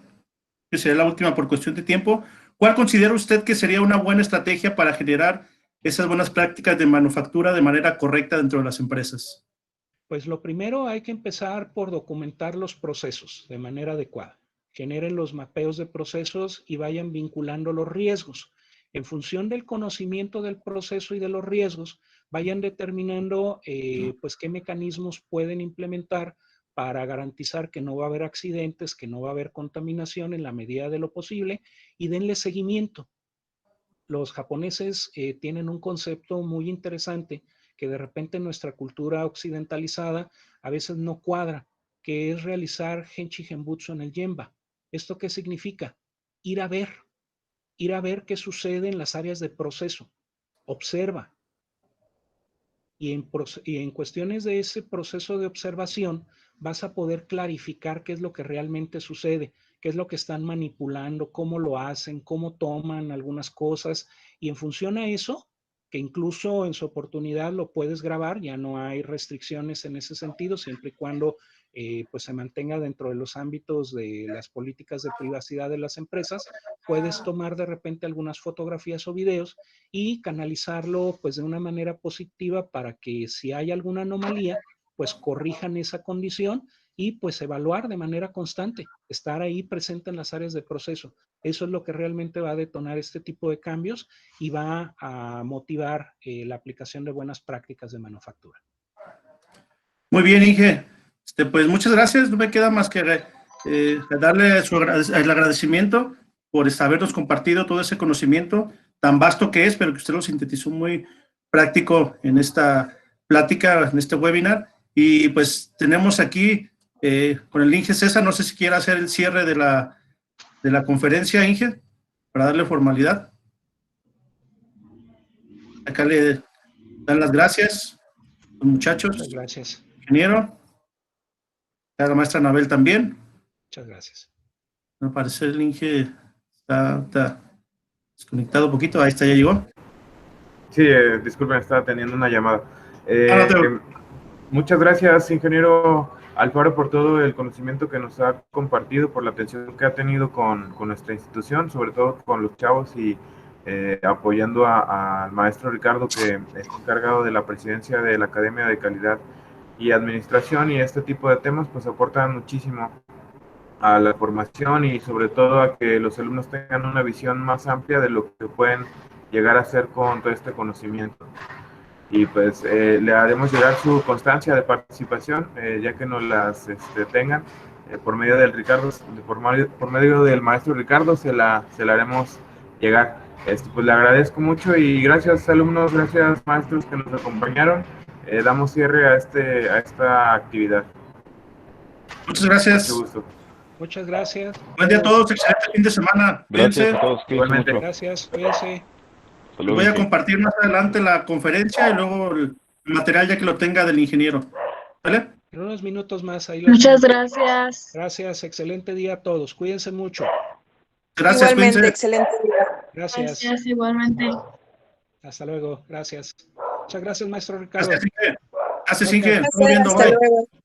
que será la última por cuestión de tiempo. ¿Cuál considera usted que sería una buena estrategia para generar esas buenas prácticas de manufactura de manera correcta dentro de las empresas?
Pues lo primero hay que empezar por documentar los procesos de manera adecuada. Generen los mapeos de procesos y vayan vinculando los riesgos. En función del conocimiento del proceso y de los riesgos, vayan determinando pues qué mecanismos pueden implementar para garantizar que no va a haber accidentes, que no va a haber contaminación en la medida de lo posible y denle seguimiento. Los japoneses tienen un concepto muy interesante que de repente en nuestra cultura occidentalizada a veces no cuadra, que es realizar Genchi Genbutsu en el Gemba. ¿Esto qué significa? Ir a ver qué sucede en las áreas de proceso. Observa. Y en cuestiones de ese proceso de observación vas a poder clarificar qué es lo que realmente sucede, qué es lo que están manipulando, cómo lo hacen, cómo toman algunas cosas. Y en función a eso, que incluso en su oportunidad lo puedes grabar, ya no hay restricciones en ese sentido, siempre y cuando pues se mantenga dentro de los ámbitos de las políticas de privacidad de las empresas, puedes tomar de repente algunas fotografías o videos y canalizarlo pues de una manera positiva para que si hay alguna anomalía, pues corrijan esa condición y pues evaluar de manera constante, estar ahí presente en las áreas de proceso. Eso es lo que realmente va a detonar este tipo de cambios y va a motivar la aplicación de buenas prácticas de manufactura.
Muy bien, Inge. Pues muchas gracias. No me queda más que darle el agradecimiento por habernos compartido todo ese conocimiento tan vasto que es, pero que usted lo sintetizó muy práctico en esta plática, en este webinar. Y pues tenemos aquí con el Inge César, no sé si quiere hacer el cierre de la conferencia, Inge, para darle formalidad. Acá le dan las gracias, los muchachos.
Muchas gracias.
Ingeniero. A la maestra Anabel también.
Muchas gracias.
Me parece el Inge está desconectado un poquito. Ahí está, ya llegó.
Sí, disculpen, estaba teniendo una llamada.
No te-
Muchas gracias, ingeniero Alfaro, por todo el conocimiento que nos ha compartido, por la atención que ha tenido con nuestra institución, sobre todo con los chavos y apoyando al maestro Ricardo, que es encargado de la presidencia de la Academia de Calidad y Administración, y este tipo de temas pues aportan muchísimo a la formación y sobre todo a que los alumnos tengan una visión más amplia de lo que pueden llegar a hacer con todo este conocimiento. Y pues le haremos llegar su constancia de participación, ya que nos las tengan por medio del Ricardo, por medio del maestro Ricardo, se la haremos llegar. Pues le agradezco mucho y gracias alumnos, gracias maestros que nos acompañaron. Damos cierre a esta actividad.
Muchas gracias.
Mucho gusto.
Muchas gracias.
Buen día a todos, excelente fin de semana.
Gracias
Cuídense.
a todos, cuídense
Igualmente.
mucho.
Gracias, cuídense.
Hasta luego,
Voy a
Inge.
compartir más adelante la conferencia y luego el material ya que lo tenga del ingeniero. ¿Vale?
En unos minutos más. Ahí los
Muchas gracias.
Gracias, excelente día a todos. Cuídense mucho.
Gracias,
Igualmente,
cuídense.
excelente día.
Gracias.
Gracias igualmente.
Hasta luego. Gracias. Muchas gracias, maestro Ricardo.
Gracias, Inge. Gracias,
Gracias.
Inge. Estamos viendo,
Hasta
bye.
luego.